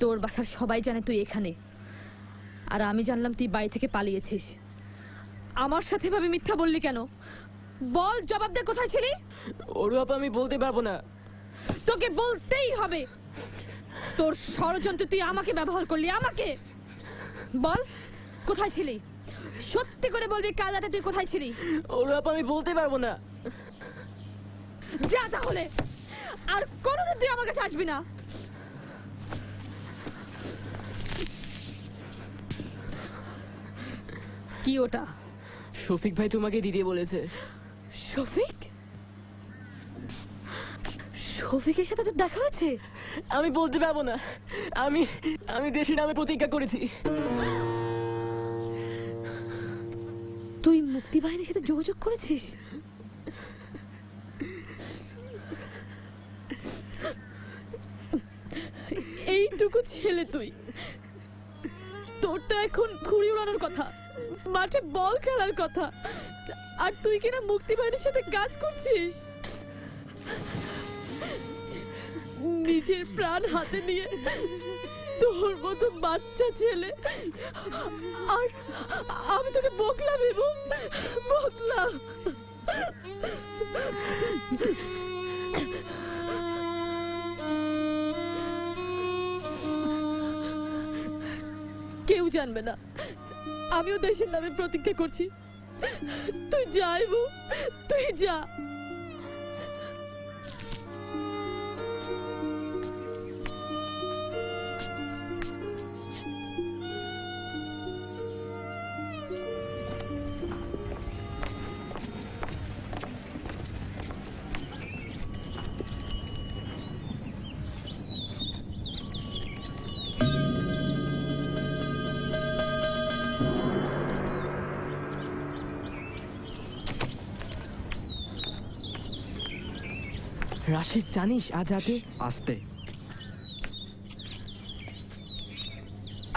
তোর বাসার সবাই জানে তুই এখানে, আর আমি জানলাম তুই বাড়ি থেকে পালিয়েছিস। আমার সাথে ভাবে মিথ্যা বললি কেন? বল, জবাব দে, কোথায় ছিলি? ওরু আপা, আমি বলতে পারবো না। তোকে বলতেই হবে। তোর ষড়যন্ত্র তুই আমাকে ব্যবহার করলি, আমাকে। বল, কোথায় ছিলি? সত্যি করে বলবি, কাল রাতে তুই কোথায় ছিলি? ওরু আপা, আমি বলতে পারবো না। যা তাহলে, আর কোনোদিন তুই আমার কাছে আসবি না। কি ওটা? শফিক ভাই তোমাকে দিদি বলেছে। শফিক? শফিকের সাথে তোর দেখা হয়েছে? আমি বলতে পারবো না। আমি দেশের নামে প্রতিজ্ঞা করেছি। তুই মুক্তি বাহিনীর সাথে যোগাযোগ করেছিস? এইটুকু ছেলে তুই, তোর তো এখন ঘুড়ি উড়ানোর কথা, মাঠে বল খেলার কথা, আর তুই কিনা মুক্তি বাহিনীর সাথে কাজ করছিস। নিজের প্রাণ হাতে নিয়ে তোর মতো বাচ্চা ছেলে আর আমি তোকে বকলাম এবং বকলাম। কেউ জানবে না, আমিও দেশের নামে প্রতিজ্ঞা করছি। তুই যাইবো, তুই যা। রাশিদ, জানিস আজ রাতে আসতে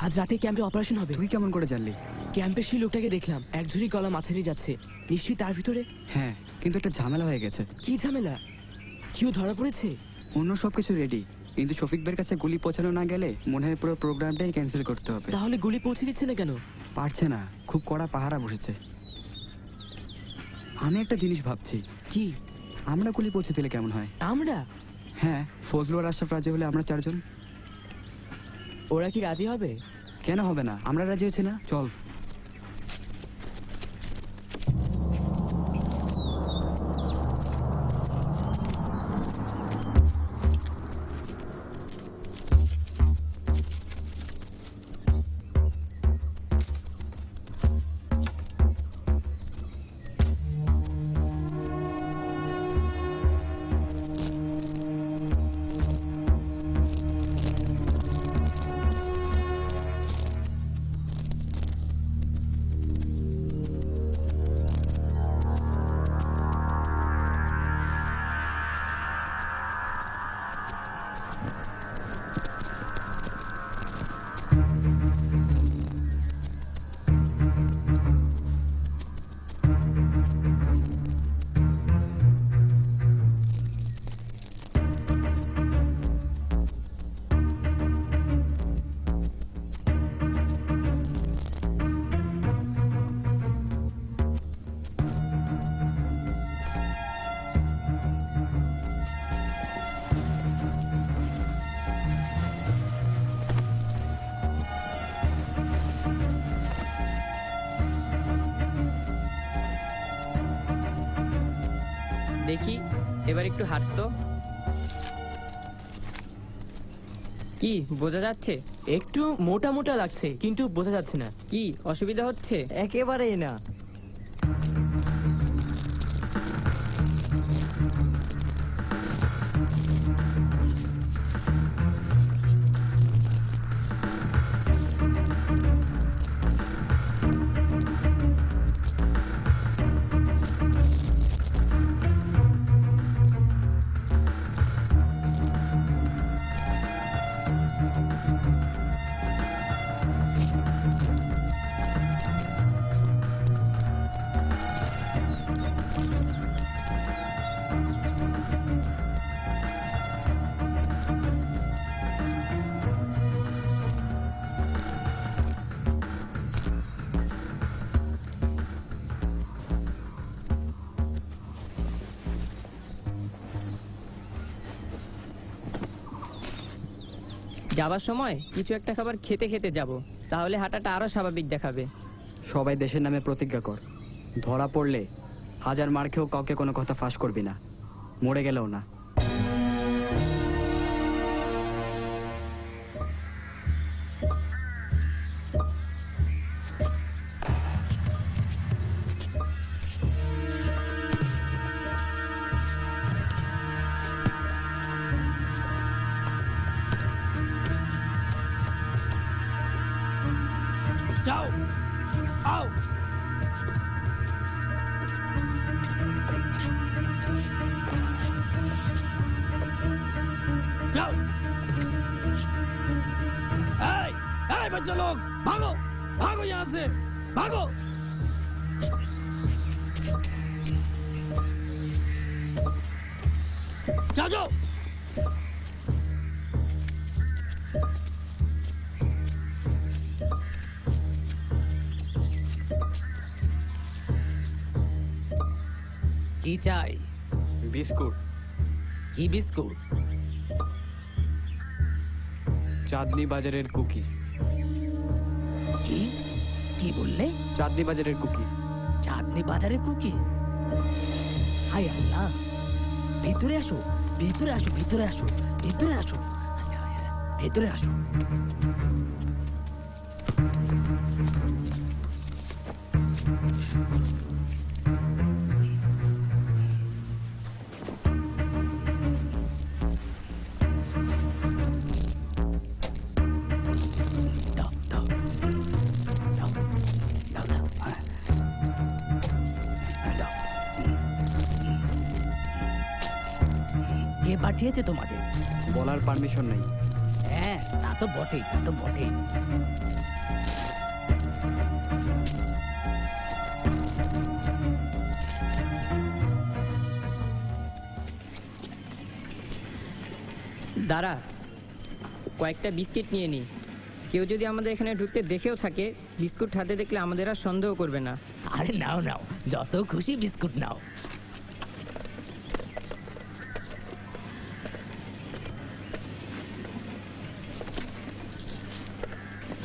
আজ রাতে ক্যাম্পে অপারেশন হবে। তুই কেমন করে জানলি? ক্যাম্পের সেই লোকটাকে দেখলাম, এক ঝুড়ি গলা মাথায় নিয়ে যাচ্ছে। নিশ্চয়ই তার ভিতরে। হ্যাঁ, কিন্তু একটা ঝামেলা হয়ে গেছে। কি ঝামেলা? কেউ ধরা পড়েছে? অন্য সবকিছু রেডি, কিন্তু শফিক ভাইয়ের কাছে গুলি পৌঁছানো না গেলে মনে হয় পুরো প্রোগ্রামটাই ক্যান্সেল করতে হবে। তাহলে গুলি পৌঁছে দিচ্ছে না কেন? পারছে না, খুব কড়া পাহারা বসেছে। আমি একটা জিনিস ভাবছি। কি? আমরা গুলি পৌঁছে দিলে কেমন হয়? আমরা? হ্যাঁ, ফজলু আর আশরাফ রাজি হলে আমরা 4 জন। ওরা কি রাজি হবে? কেন হবে না, আমরা রাজি হচ্ছি না। চল। দেখি এবার একটু হাঁটতো। কি বোঝা যাচ্ছে? একটু মোটা মোটা লাগছে, কিন্তু বোঝা যাচ্ছে না। কি অসুবিধা হচ্ছে? একেবারেই না। যাবার সময় কিছু একটা খাবার খেতে খেতে যাব, তাহলে হাঁটাটা আরো স্বাভাবিক দেখাবে। সবাই দেশের নামে প্রতিজ্ঞা কর, ধরা পড়লে 1000 মার খেয়েও কাউকে কোনো কথা ফাঁস করবি না, মরে গেলেও না। যাও, আও। जाओ। बच्चा लोग भागो, भागो यहाँ से, भागो। जाओ जाओ। কি চাই? বিস্কুট। কি বিস্কুট? চাঁদনি বাজারের কুকি। কি কি বললে? চাঁদনি বাজারের কুকি। চাঁদনি বাজারের কুকি? হাই আল্লাহ, ভিতরে আসো, ভিতরে আসো, ভিতরে আসো, ভিতরে আসো, ভেতরে আসো। কে পাঠিয়েছে তোমাকে? বলার পারমিশন নেই। হ্যাঁ, তা তো বটেই, তা তো বটেই। দাঁড়া, কয়েকটা বিস্কিট নিয়ে নি। কেউ যদি আমাদের এখানে ঢুকতে দেখেও থাকে, বিস্কুট হাতে দেখলে আমাদের আর সন্দেহ করবে না। আরে নাও নাও, যত খুশি বিস্কুট নাও।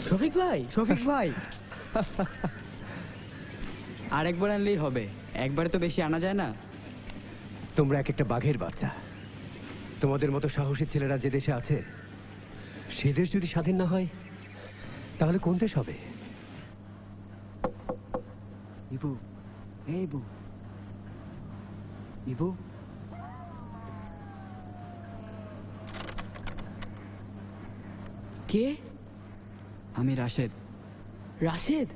শফিক ভাই, শফিক ভাই। আরেকবার আনলেই হবে, একবারে তো বেশি আনা যায় না। তোমরা এক একটা বাঘের বাচ্চা। তোমাদের মতো সাহসী ছেলেরা যে দেশে আছে, সে দেশ যদি স্বাধীন না হয় তাহলে কোন দেশ হবে? ইবু, এই ইবু, ইবু। কে? আমি রাশেদ। রাশেদ?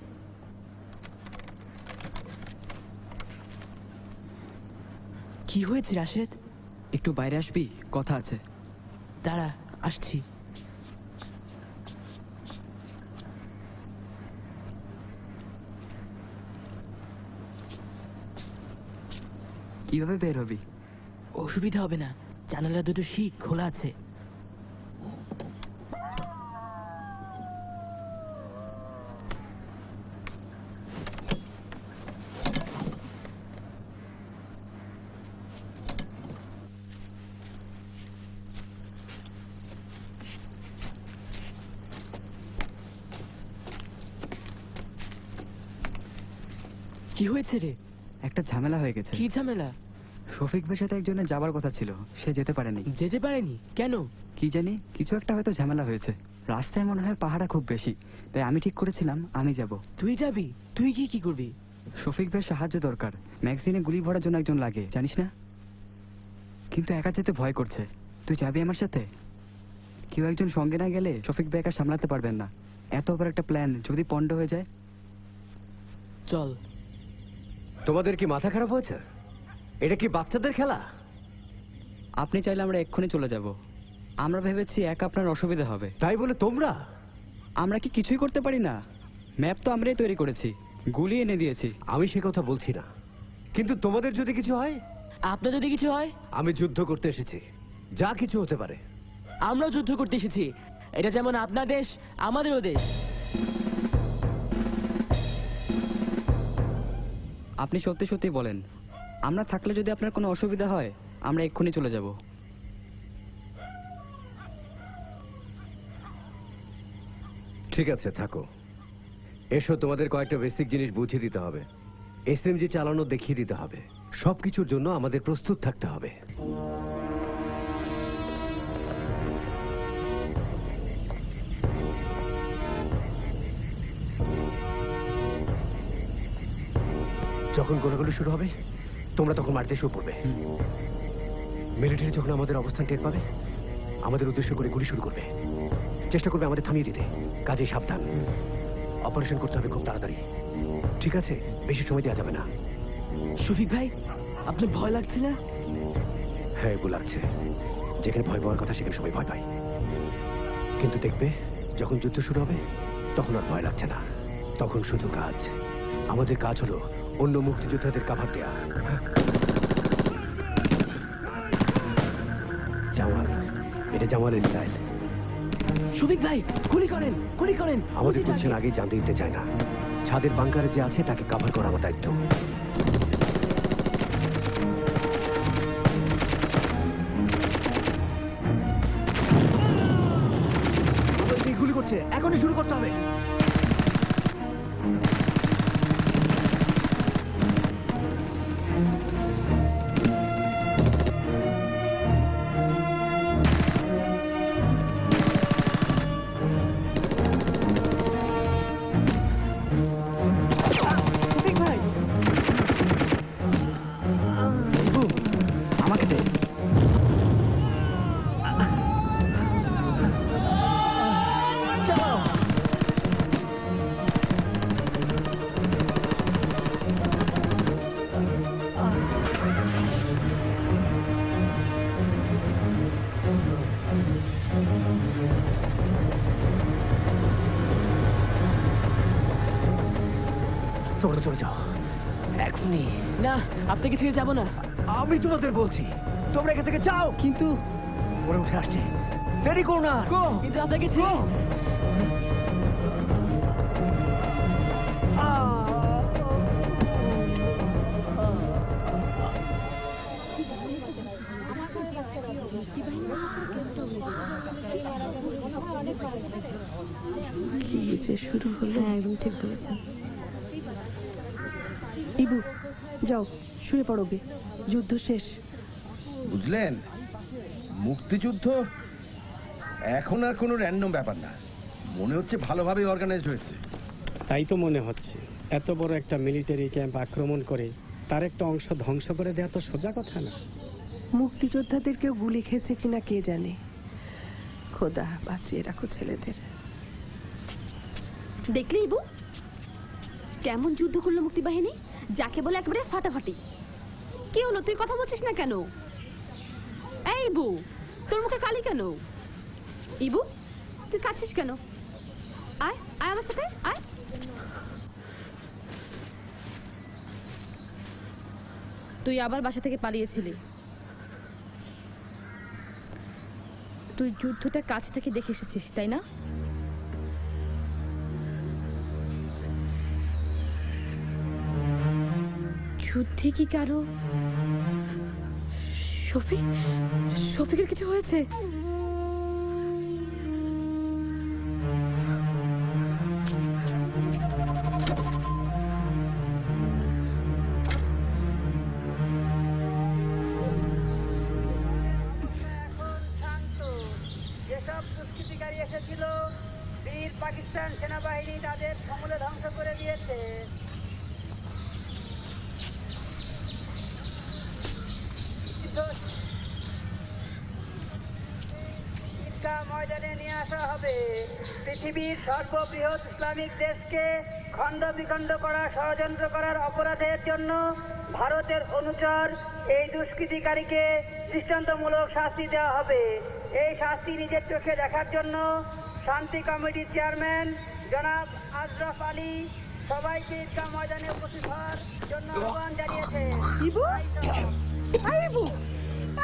কি হয়েছে রাশেদ? একটু বাইরে আসবি, কথা আছে। দাঁড়া, আসছি। কিভাবে বের হবি? অসুবিধা হবে না, জানালা দুটো শিক খোলা আছে। কি হয়েছে রে? একটা ঝামেলা হয়ে গেছে। কি ঝামেলা? শফিক ভাইয়ের সাথে একজনের যাবার কথা ছিল, সে যেতে পারেনি। যেতে পারেনি কেন? কি জানি, কিছু একটা হয়তো ঝামেলা হয়েছে। রাস্তায় মনে হয় পাহাড়া খুব বেশি, তাই আমি ঠিক করেছিলাম আমি যাব। তুই যাবি? তুই কি করবি? শফিক ভাইয়ের সাহায্য দরকার, ম্যাগজিনে গুলি ভরার জন্য একজন লাগে, জানিস না? কিন্তু একা যেতে ভয় করছে। তুই যাবি আমার সাথে? কেউ একজন সঙ্গে না গেলে শফিক ভাই একা সামলাতে পারবেন না। এত বড় একটা প্ল্যান যদি পণ্ড হয়ে যায়। চল। তোমাদের কি মাথা খারাপ হয়েছে? এটা কি বাচ্চাদের খেলা? আপনি চাইলে আমরা এক্ষুনি চলে যাব। আমরা ভেবেছি এক আপনার অসুবিধা হবে। তাই বলে তোমরা? আমরা কি কিছুই করতে পারি না? ম্যাপ তো আমরাই তৈরি করেছি, গুলি এনে দিয়েছি। আমি সে কথা বলছি না, কিন্তু তোমাদের যদি কিছু হয়? আপনার যদি কিছু হয়? আমি যুদ্ধ করতে এসেছি, যা কিছু হতে পারে। আমরাও যুদ্ধ করতে এসেছি। এটা যেমন আপনার দেশ, আমাদেরও দেশ। আপনি সত্যি সত্যি বলেন, আমরা থাকলে যদি আপনার কোনো অসুবিধা হয় আমরা এক্ষুনি চলে যাব। ঠিক আছে, থাকো। এসো, তোমাদের কয়েকটা বেসিক জিনিস বুঝিয়ে দিতে হবে। এসএমজি চালানো দেখিয়ে দিতে হবে। সবকিছুর জন্য আমাদের প্রস্তুত থাকতে হবে। যখন গোলাগুলি শুরু হবে তোমরা তখন মারতে শুরু করবে। মিলিটারি যখন আমাদের অবস্থান টের পাবে আমাদের উদ্দেশ্য করে গুলি শুরু করবে, চেষ্টা করবে আমাদের থামিয়ে দিতে। কাজে সাবধান, অপারেশন করতে হবে খুব তাড়াতাড়ি, ঠিক আছে? বেশি সময় দেওয়া যাবে না। শফিক ভাই, আপনার ভয় লাগছে না? হ্যাঁ, এগুলো লাগছে। যেখানে ভয় পাওয়ার কথা সেখানে সবাই ভয় পায়, কিন্তু দেখবে যখন যুদ্ধ শুরু হবে তখন আর ভয় লাগছে না। তখন শুধু কাজ, আমাদের কাজ হলো অন্য মুক্তিযোদ্ধাদের কাভার দেয়া। জামাল, এটা জামালের স্টাইল। শফিক ভাই, গুলি করেন, গুলি করেন। আমাদের টেনশন আগেই জানতে দিতে চায় না। ছাদের বাংকারে যে আছে তাকে কাভার করা আমার দায়িত্ব। করছে, এখনই শুরু করতে হবে। আমাকে দে। চালাও। তোমরা চলে যাও এখনই। না, আপনাকে ছেড়ে যাব না। আমি তোমাদের বলছি তোমরা এখান থেকে যাও। কিন্তু ওরা উঠে আসছে, দেরি করো না। গো। কিন্তু আপনাকে ছেড়ে কি যে শুরু হলো। একদম ঠিক বলেছেন। ইবু যাও শুয়ে পড়বে, যুদ্ধ শেষ। বুঝলেন, মুক্তিযুদ্ধ এখন আর কোনো র্যান্ডম ব্যাপার না, মনে হচ্ছে ভালোভাবে অর্গানাইজড হয়েছে। তাই তো মনে হচ্ছে। এত বড় একটা মিলিটারি ক্যাম্প আক্রমণ করে তার একটা অংশ ধ্বংস করে দেওয়া তো সোজা কথা না। মুক্তিযোদ্ধাদের কেউ গুলি খেয়েছে কিনা কে জানে। খোদা বাঁচিয়ে রাখো ছেলেদের। দেখলি ইবু কেমন যুদ্ধ করলো মুক্তিবাহিনী, যাকে বলে একেবারে ফাটাফাটি। কি হলো, তুই কথা বলছিস না কেন? এই ইবু, তোর মুখে কালি কেন? ইবু, তুই কাছিস কেন? আয় আয় আমার সাথে আয়। তুই আবার বাসা থেকে পালিয়েছিলি। তুই যুদ্ধটা কাছ থেকে দেখে এসেছিস, তাই না? যুদ্ধে কি কারো শফিকের কিছু হয়েছে? যেসব দুষ্কৃতিকারী এসেছিল, বীর পাকিস্তান সেনাবাহিনী তাদের সমূলে ধ্বংস করে দিয়েছে। ঈদগাহ ময়দানে নিয়ে আসা হবে। পৃথিবীর সর্ববৃহৎ ইসলামিক দেশকে খণ্ড বিখণ্ড করা, ষড়যন্ত্র করার অপরাধের জন্য ভারতের অনুচর এই দুষ্কৃতিকারীকে দৃষ্টান্তমূলক শাস্তি দেওয়া হবে। এই শাস্তি নিজের চোখে দেখার জন্য শান্তি কমিটির চেয়ারম্যান জনাব আশরাফ আলী সবাইকে ঈদগাহ ময়দানে উপস্থিত হওয়ার জন্য আহ্বান জানিয়েছে। ইবু, আয় ইবু,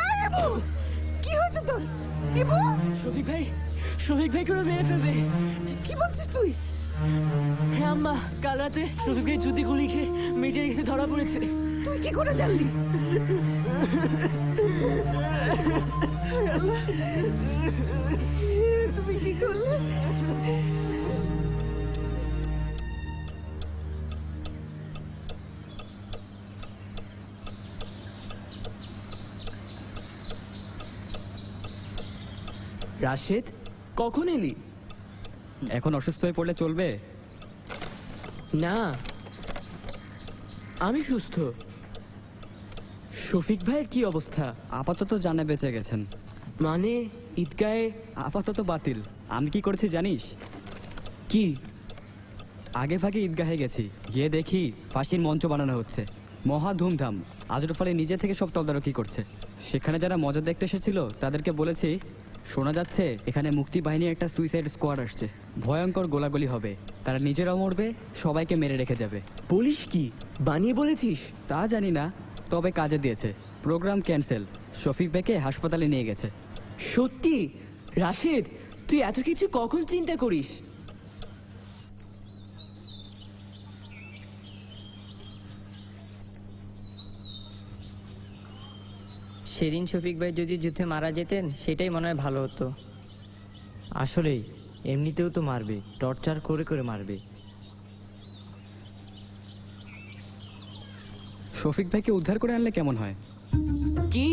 আয় ইবু, কি হয়েছে তোর? ইবু, শফিক ভাই করে মেরে ফেলবে। কি বলছিস তুই? হ্যাঁ আম্মা, কাল রাতে শফিক ভাই যুদ্ধে গুলি খেয়ে মেয়েটার কাছে ধরা পড়েছে। তুই কি করে জানলি? তুমি কি করলে? রাশেদ, কখন এলি? এখন অসুস্থ হয়ে পড়লে চলবে না, আমি সুস্থ। শফিক ভাইয়ের কি অবস্থা? আপাতত জানে বেঁচে গেছেন। মানে ঈদগাহে আপাতত বাতিল। আমি কি করেছি জানিস? কি? আগে ভাগে ঈদগাহে গেছি, গিয়ে দেখি ফাঁসির মঞ্চ বানানো হচ্ছে। মহা ধুমধাম। আজরফ আলী নিজে থেকে সব তদারকি করছে। সেখানে যারা মজা দেখতে এসেছিল তাদেরকে বলেছি, শোনা যাচ্ছে এখানে মুক্তি বাহিনীর একটা সুইসাইড স্কোয়াড আসছে, ভয়ঙ্কর গোলাগুলি হবে, তারা নিজেরাও মরবে, সবাইকে মেরে রেখে যাবে। বলিস কি? বানিয়ে বলেছিস? তা জানি না, তবে কাজে দিয়েছে। প্রোগ্রাম ক্যান্সেল, শফিক ভাইকে হাসপাতালে নিয়ে গেছে। সত্যি? রাশেদ, তুই এত কিছু কখন চিন্তা করিস? সেদিন শফিক ভাই যদি যুদ্ধে মারা যেতেন সেটাই মনে হয় ভালো হতো। আসলেই এমনিতেও তো মারবে, টর্চার করে করে মারবে। শফিক ভাইকে উদ্ধার করে আনলে কেমন হয়? কি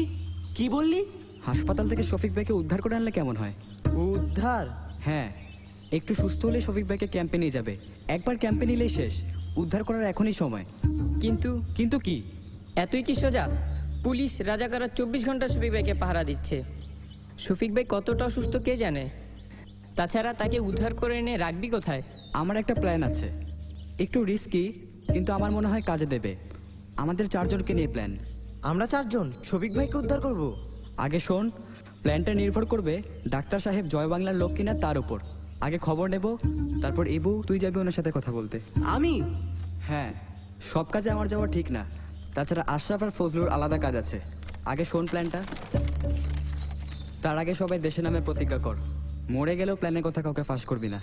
কি বললি? হাসপাতাল থেকে শফিক ভাইকে উদ্ধার করে আনলে কেমন হয়? উদ্ধার? হ্যাঁ, একটু সুস্থ হলে শফিক ভাইকে ক্যাম্পে নিয়ে যাবে। একবার ক্যাম্পে নিলেই শেষ। উদ্ধার করার এখনই সময়। কিন্তু কি? এতই কি সোজা? পুলিশ রাজাকাররা 24 ঘন্টা শফিক ভাইকে পাহারা দিচ্ছে। শফিক ভাই কতটা অসুস্থ কে জানে। তাছাড়া তাকে উদ্ধার করে এনে রাখবি কোথায়? আমার একটা প্ল্যান আছে, একটু রিস্কি, কিন্তু আমার মনে হয় কাজে দেবে। আমাদের 4 জনকে নিয়ে প্ল্যান। আমরা 4 জন শফিক ভাইকে উদ্ধার করব? আগে শোন, প্ল্যানটা নির্ভর করবে ডাক্তার সাহেব জয় বাংলার লোক কিনা তার উপর। আগে খবর নেব, তারপর ইবু তুই যাবি ওনার সাথে কথা বলতে। আমি? হ্যাঁ, সব কাজে আমার যাওয়া ঠিক না। তাছাড়া আশরাফ আর ফজলুর আলাদা কাজ আছে। আগে শোন প্ল্যানটা। তার আগে সবাই দেশের নামে প্রতিজ্ঞা কর, মরে গেলেও প্ল্যানের কথা কাউকে ফাঁস করবি না।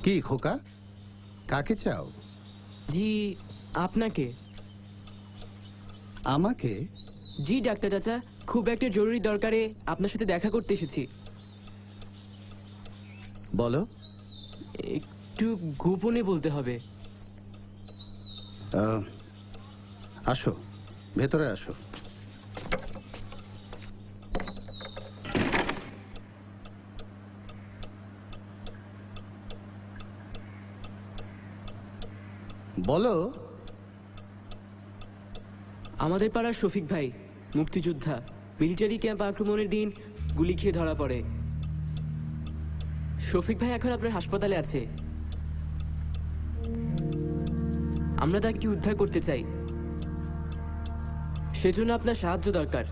কি খোকা, কাকে চাও? জি আপনাকে। আমাকে? জি ডাক্তার চাচা, খুব একটা জরুরি দরকারে আপনার সাথে দেখা করতে এসেছি। বলো। একটু গোপনে বলতে হবে। আসো, ভেতরে আসো। বলো। আমাদের পাড়ার শফিক ভাই মুক্তিযোদ্ধা, মিলিটারি ক্যাম্প আক্রমণের দিন গুলি খেয়ে ধরা পড়ে। শফিক ভাই এখন আপনার হাসপাতালে আছে। আমরা তাকে উদ্ধার করতে চাই, সেজন্য আপনার সাহায্য দরকার।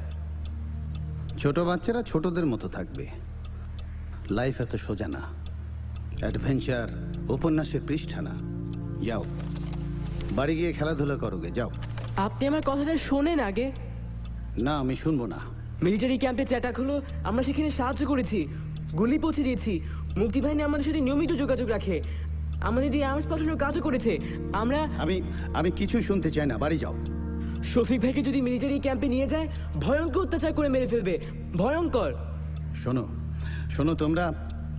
ছোট বাচ্চারা ছোটদের মতো থাকবে। লাইফ এত সোজা না, অ্যাডভেঞ্চার উপন্যাসের পৃষ্ঠা না। যাও, বাড়ি গিয়ে খেলাধুলা করোগে, যাও। আপনি আমার কথাটা শোনেন আগে। না, আমি শুনবো না। মিলিটারি ক্যাম্পে অ্যাটাক হলো, আমরা সেখানে সাহায্য করেছি, গুলি পৌঁছে দিয়েছি। মুক্তিবাহিনী আমাদের সাথে নিয়মিত যোগাযোগ রাখে, আমাদের দিয়ে আর্মস পাঠানোর কাজও করেছে। আমি কিছুই শুনতে চাই না, বাড়ি যাও। শফিক ভাইকে যদি মিলিটারি ক্যাম্পে নিয়ে যায়, ভয়ঙ্কর অত্যাচার করে মেরে ফেলবে, ভয়ঙ্কর। শোনো শোনো,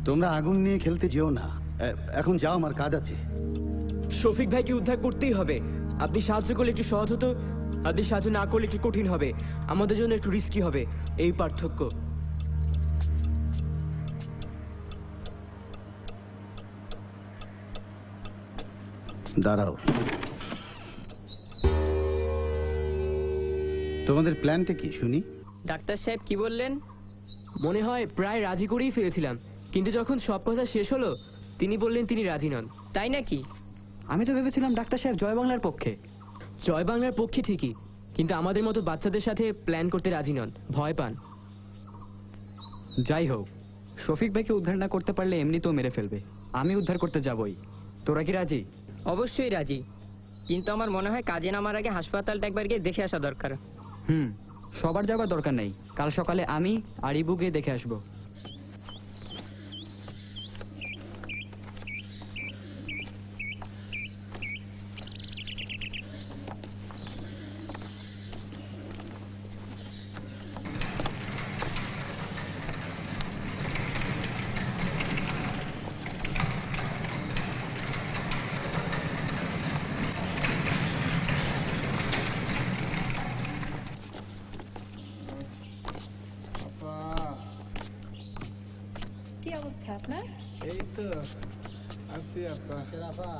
তোমরা আগুন নিয়ে খেলতে যেও না। এখন যাও, আমার কাজ আছে। শফিক ভাইকে উদ্ধার করতেই হবে। আপনি সাহায্য করলে একটু সহজ হতো, আপনি সাহায্য না করলে একটু কঠিন হবে। আমাদের জন্য একটু রিস্কি হবে, এই পার্থক্য। দাঁড়াও, তোমাদের প্ল্যানটা কি শুনি? ডাক্তার সাহেব কি বললেন? মনে হয় প্রায় রাজি করেই ফেলেছিলাম, কিন্তু যখন সব কথা শেষ হলো তিনি বললেন তিনি রাজি নন। তাই নাকি? আমি তো ভেবেছিলাম ডাক্তার সাহেব জয় বাংলার পক্ষে। জয় বাংলার পক্ষে ঠিকই, কিন্তু আমাদের মতো বাচ্চাদের সাথে প্ল্যান করতে রাজি নন, ভয় পান। যাই হোক, শফিক ভাইকে উদ্ধার না করতে পারলে এমনিতেও মেরে ফেলবে। আমি উদ্ধার করতে যাবই। তোরা কি রাজি? অবশ্যই রাজি, কিন্তু আমার মনে হয় কাজে নামার আগে হাসপাতালটা একবার গিয়ে দেখে আসা দরকার। সবার যাবার দরকার নেই, কাল সকালে আমি আর ইবু গিয়ে দেখে আসবো। কি অবস্থা আপনার? এই তো আছি আপা।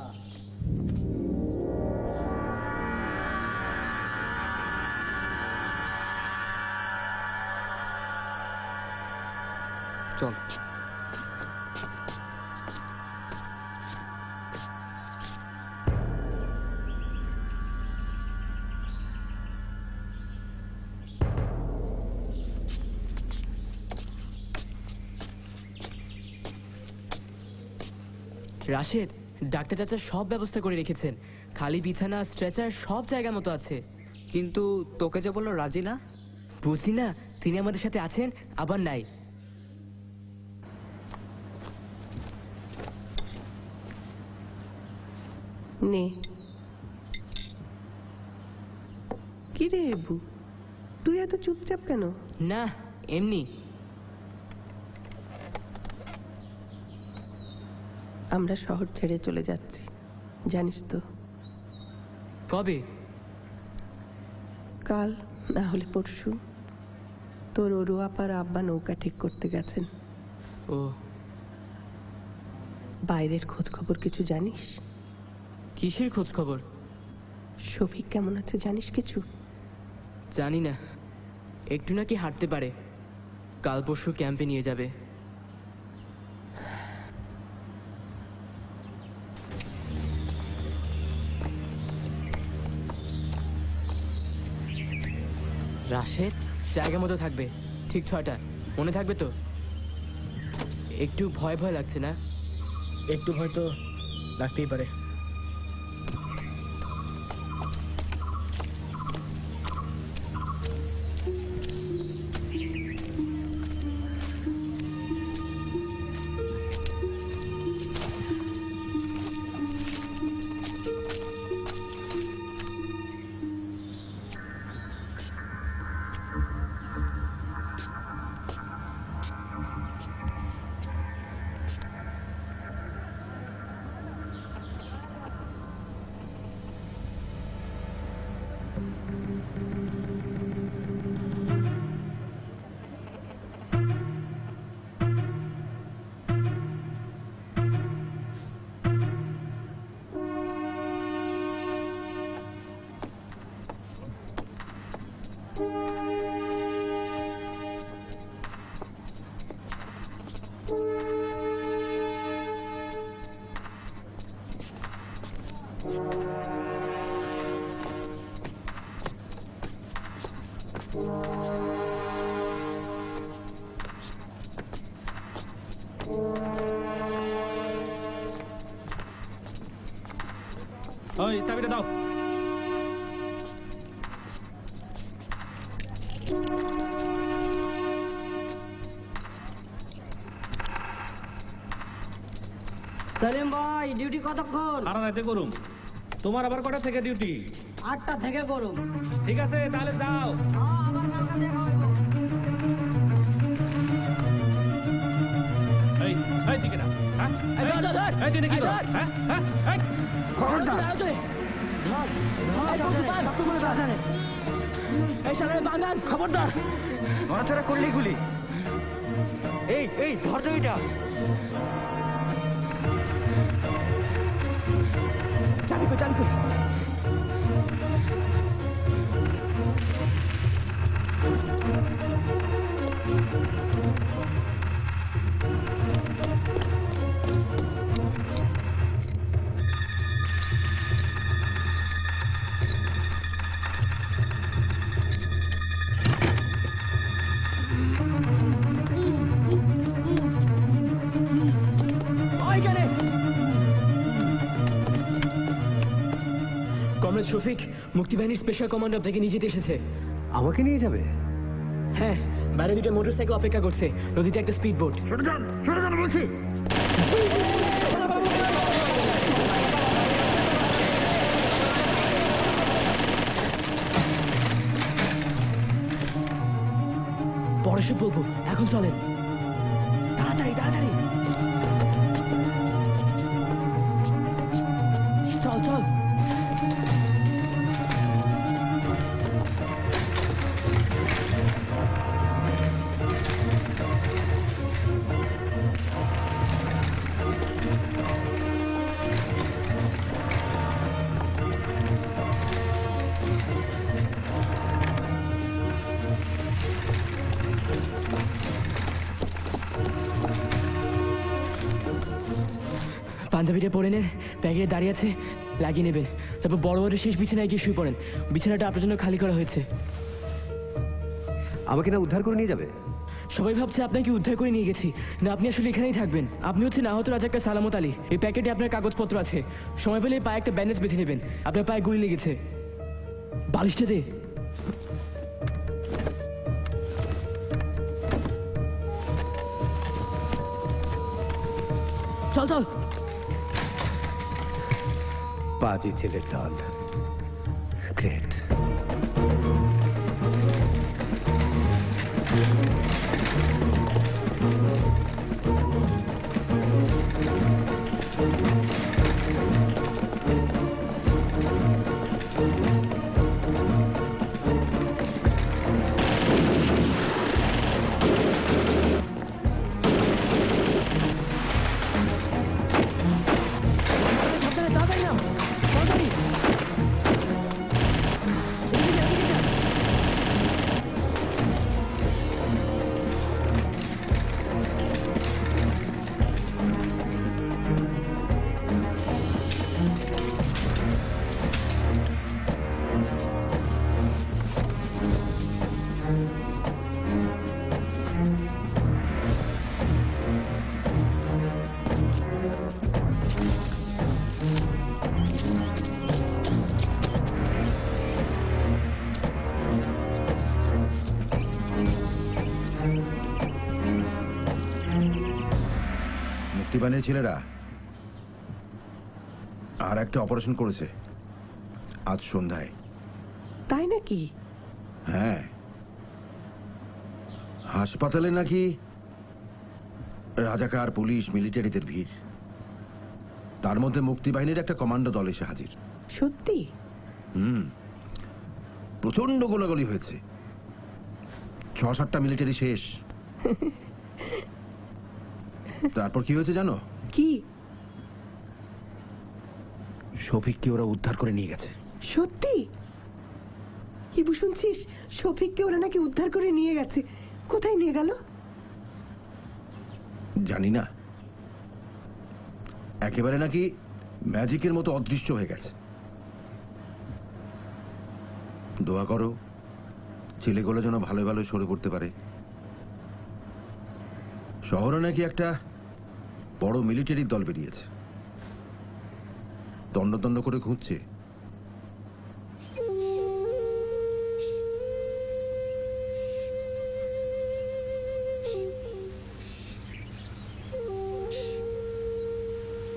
চল। রাশেদ, ডাক্তার চাচা সব ব্যবস্থা করে রেখেছেন, খালি বিছানা স্ট্রেচার সব জায়গা মতো আছে। কিন্তু তোকে যে বললো রাজি না? বুঝি না, তিনি আমাদের সাথে আছেন আবার নাই। নে কি রে এবু, তুই এত চুপচাপ কেন? না এমনি। আমরা শহর ছেড়ে চলে যাচ্ছি, জানিস তো? কবে? কাল না হলে পরশু। তোর ওরু আপার আব্বা নৌকা ঠিক করতে গেছেন। ও, বাইরের খোঁজ খবর কিছু জানিস? কিসের খোঁজ খবর? শফিক কেমন আছে জানিস কিছু? জানি না, একটু নাকি হাঁটতে পারে, কাল পরশু ক্যাম্পে নিয়ে যাবে। রাশেদ জায়গা মতো থাকবে, ঠিক 6টা, মনে থাকবে তো? একটু ভয় ভয় লাগছে না? একটু ভয় তো লাগতেই পারে। ওই চাবিটা দাও। সেলিম ভাই, ডিউটি কতক্ষণ? সারা রাতে করুম। তোমার আবার কটা থেকে ডিউটি? 8টা থেকে করুম। ঠিক আছে, তাহলে যাও। আবার কালকে দেখা হইব। এই এই দিকে না। হ্যাঁ এই এই তুই নাকি কর? হ্যাঁ হ্যাঁ এই খবরদার। এই শালারে বাঙান, খবরদার! নড়াচড়া করলেই গুলি। এই এই ধর তো এটা। চাবি কই, চাবি কই? কমরেড শফিক, মুক্তিবাহিনীর স্পেশাল কমান্ড আপনাকে নিয়ে যেতে এসেছে। আমাকে নিয়ে যাবে? হ্যাঁ, বাইরে 2টা মোটরসাইকেল অপেক্ষা করছে, নদীতে একটা স্পিড বোট। সরে যান বলছি। পরে সব বলবো, এখন চলেন। তাড়াতাড়ি তাড়াতাড়ি চল চল। পাঞ্জাবিটা পরে নেন, প্যাকেটে দাঁড়িয়ে আছে, লাগিয়ে নেবেন। তারপর বড় বড় শেষ বিছানায় গিয়ে শুয়ে পড়েন। বিছানাটা আপনার জন্য খালি করা হয়েছে। আমাকে না উদ্ধার করে নিয়ে যাবে? সবাই ভাবছে আপনাকে উদ্ধার করে নিয়ে গেছি, না আপনি আসলে এখানেই থাকবেন। আপনি হচ্ছেন আহত রাজাকার সালামত আলী। এই প্যাকেটে আপনার কাগজপত্র আছে। সময় পেলে পায়ে একটা ব্যান্ডেজ বেঁধে নেবেন। আপনার পায়ে গুলি লেগেছে। বালিশটা দে। চল চল। বাজি ছেলের দল, গ্রেট। মুক্তিবাহিনীর ছেলেরা আর একটা অপারেশন করেছে আজ সন্ধ্যায়। তাই নাকি? হ্যাঁ, হাসপাতালে নাকি রাজাকার, পুলিশ, মিলিটারিদের ভিড়। তার মধ্যে মুক্তিবাহিনীর একটা কমান্ডো দল এসে হাজির। সত্যি? প্রচন্ড গোলাগুলি হয়েছে। 6-7টা মিলিটারি শেষ। তারপর কি হয়েছে জানো? কি? শফিককে ওরা উদ্ধার করে নিয়ে গেছে। সত্যি? ইবু শুনছিস? শফিককে ওরা নাকি উদ্ধার করে নিয়ে গেছে। কোথায় নিয়ে গেল? জানি না, একেবারে নাকি ম্যাজিকের মতো অদৃশ্য হয়ে গেছে। দোয়া করো ছেলেগুলো যেন ভালো ভালো সরে পড়তে পারে। শহরে নাকি একটা বড় মিলিটারির দল বেরিয়েছে, দণ্ড দণ্ড করে ঘুরছে।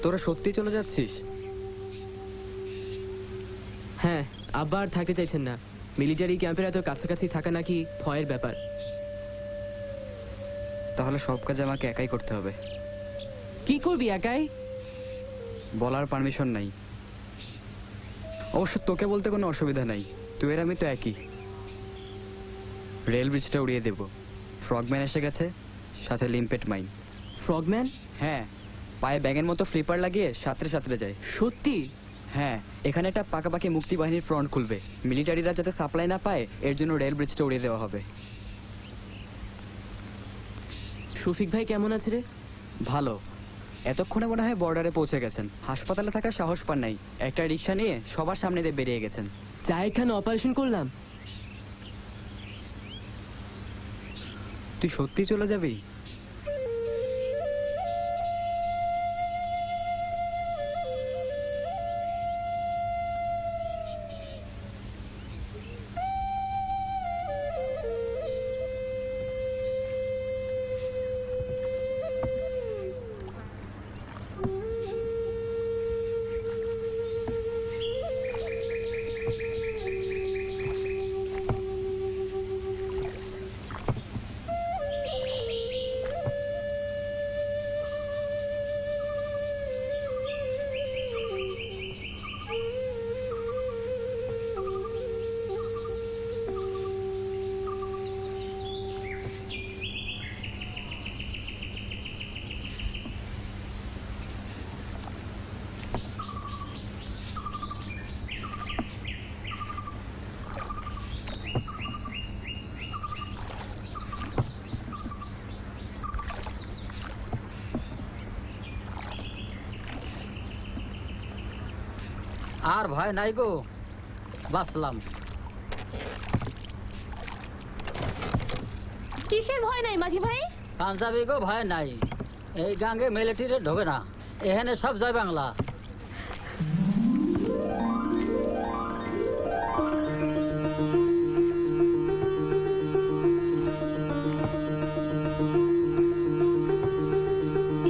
তোরা সত্যি চলে যাচ্ছিস? হ্যাঁ, আব্বা আর থাকতে চাইছেন না। মিলিটারি ক্যাম্পের এত কাছাকাছি থাকা নাকি ভয়ের ব্যাপার। তাহলে সব কাজ আমাকে একাই করতে হবে। কি করবি একাই? বলার পারমিশন নাই। অবশ্য তোকে বলতে কোনো অসুবিধা নাই, তুই আর আমি তো একই। রেল ব্রিজটা উড়িয়ে দেব। ফ্রগম্যান এসে গেছে, সাথে লিম্পেট মাইন। ফ্রগম্যান? হ্যাঁ, পায়ে ব্যাঙের মতো ফ্লিপার লাগিয়ে সাঁতরে সাঁতরে যায়। সত্যি? হ্যাঁ, এখানে একটা পাকাপাকি মুক্তি বাহিনীর ফ্রন্ট খুলবে। মিলিটারিরা যাতে সাপ্লাই না পায় এর জন্য রেল ব্রিজটা উড়িয়ে দেওয়া হবে। শফিক ভাই কেমন আছে রে? ভালো। এতক্ষণে মনে হয় বর্ডারে পৌঁছে গেছেন। হাসপাতালে থাকার সাহস পান নাই, একটা রিক্সা নিয়ে সবার সামনে দিয়ে বেরিয়ে গেছেন। যা এখানে অপারেশন করলাম। তুই সত্যি চলে যাবি? আর ভয় নাই গো, বাসলাম। কিসের ভয় নাই মাঝি ভাই? পাঞ্জাবিগো ভয় নাই, এই গাঙ্গে মিলিটারি ঢোকে না, এখানে সব জয় বাংলা।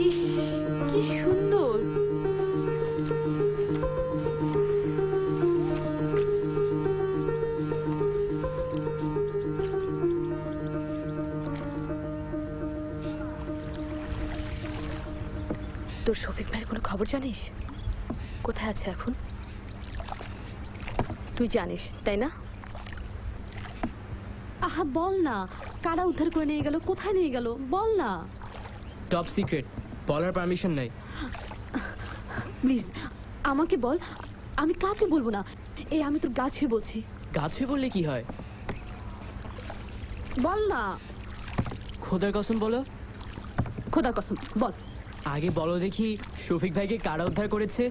ইস কি সুন্দর। তোর শফিক ভাইয়ের কোনো খবর জানিস? কোথায় আছে এখন? তুই জানিস তাই না? আহা বল না, কারা উদ্ধার করে নিয়ে গেল, কোথায় নিয়ে গেল, বল না। টপ সিক্রেট, বলার পারমিশন নাই। প্লিজ আমাকে বল, আমি কাউকে বলবো না। এই আমি তোর গা ছুঁয়ে বলছি। গা ছুঁয়ে বললে কি হয়? বল না। খোদার কসম বলো। খোদার কসম বল। আগে বলো দেখি, শফিক ভাইকে কারা উদ্ধার করেছে?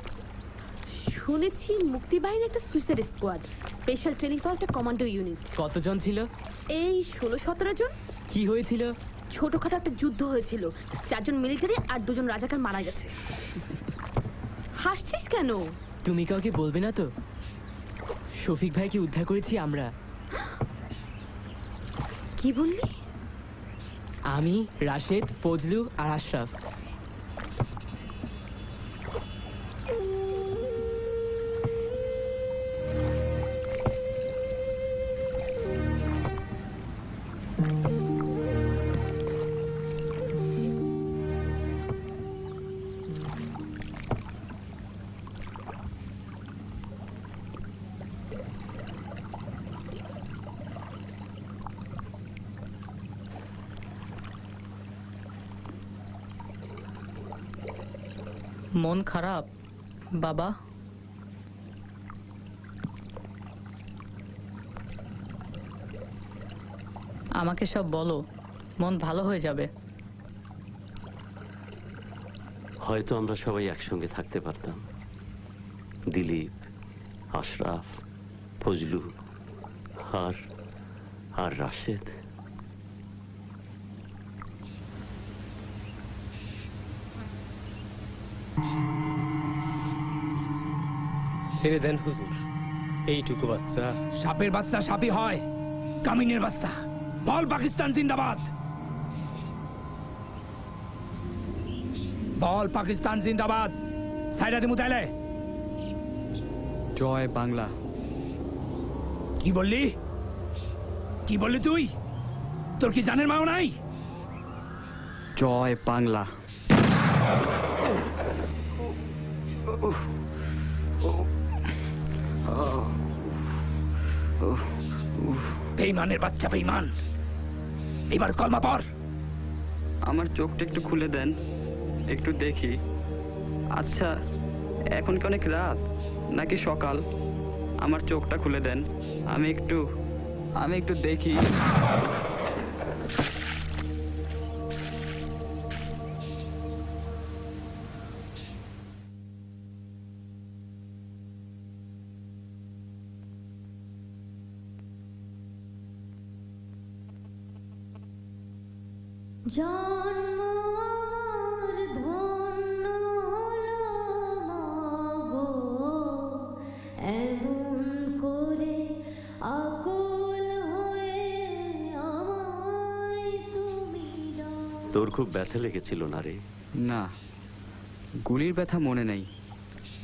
শুনেছি মুক্তিবাহিনীর একটা সুইসাইড স্কোয়াড, স্পেশাল ট্রেনিং পাওয়া একটা কমান্ডো ইউনিট। কতজন ছিল? এই 16-17 জন। কি হয়েছিল? ছোটখাটো একটা যুদ্ধ হয়েছিল, 4 জন মিলিটারি আর 2 জন রাজাকার মারা গেছে। হাসছিস কেন? তুমি কাউকে বলবে না তো? শফিক ভাইকে উদ্ধার করেছি আমরা। কি বললি? আমি, রাশেদ, ফজলু আর আশরাফ। মন খারাপ বাবা? আমাকে সব বলো, মন ভালো হয়ে যাবে। হয়তো আমরা সবাই একসঙ্গে থাকতে পারতাম, দিলীপ, আশরাফ, ফজলু আর রাশেদ। ছেড়ে দেন হুজুর, এইটুকু বাচ্চা। সাপের বাচ্চা সাপই হয়, কামিনের বাচ্চা। বল পাকিস্তান জিন্দাবাদ, বল পাকিস্তান জিন্দাবাদ। সাইরা দিমু তাইলে। জয় বাংলা। কি বললি? কি বললি তুই? তোর কি জানের মাও নাই? জয় বাংলা। বেঈমানের বাচ্চা বেঈমান, এবার কলমা পড়। আমার চোখটা একটু খুলে দেন, একটু দেখি। আচ্ছা, এখন কি অনেক রাত নাকি সকাল? আমার চোখটা খুলে দেন, আমি একটু দেখি। জন্ম আমার ধন্য হলো মাগো, এমন করে আকুল হয়ে আমায় তুমি ডাকো। তোর খুব ব্যথা লেগেছিল না রে? না, গুলির ব্যথা মনে নেই,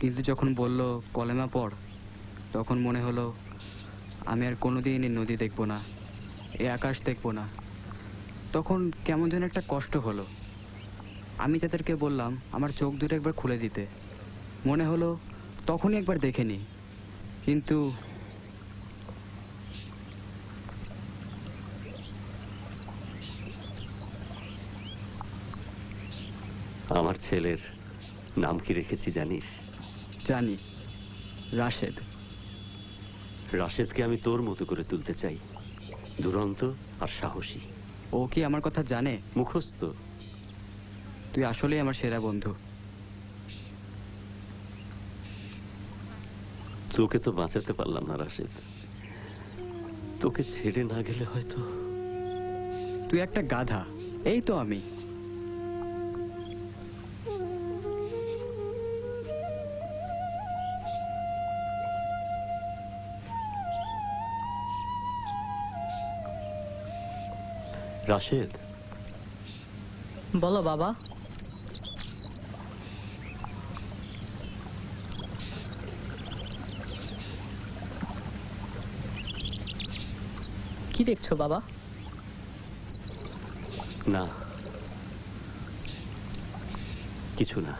কিন্তু যখন বলল কলেমা পড়, তখন মনে হলো আমি আর কোনোদিন এই নদী দেখব না, এই আকাশ দেখব না। তখন কেমন যেন একটা কষ্ট হলো। আমি তাদেরকে বললাম আমার চোখ দুটো একবার খুলে দিতে। মনে হলো তখনই একবার দেখে নি, কিন্তু আমার ছেলের নাম কি রেখেছি জানিস? জানি, রাশেদ। রাশেদকে আমি তোর মতো করে তুলতে চাই, দুরন্ত আর সাহসী। ও কি আমার কথা জানে? মুখস্থ। তুই আসলেই আমার সেরা বন্ধু। তোকে তো বাঁচাতে পারলাম না রাশেদ, তোকে ছেড়ে না গেলে হয়তো তুই একটা গাধা। এই তো আমি। রাশেদ, বলো বাবা। কি দেখছো বাবা? না, কিছু না।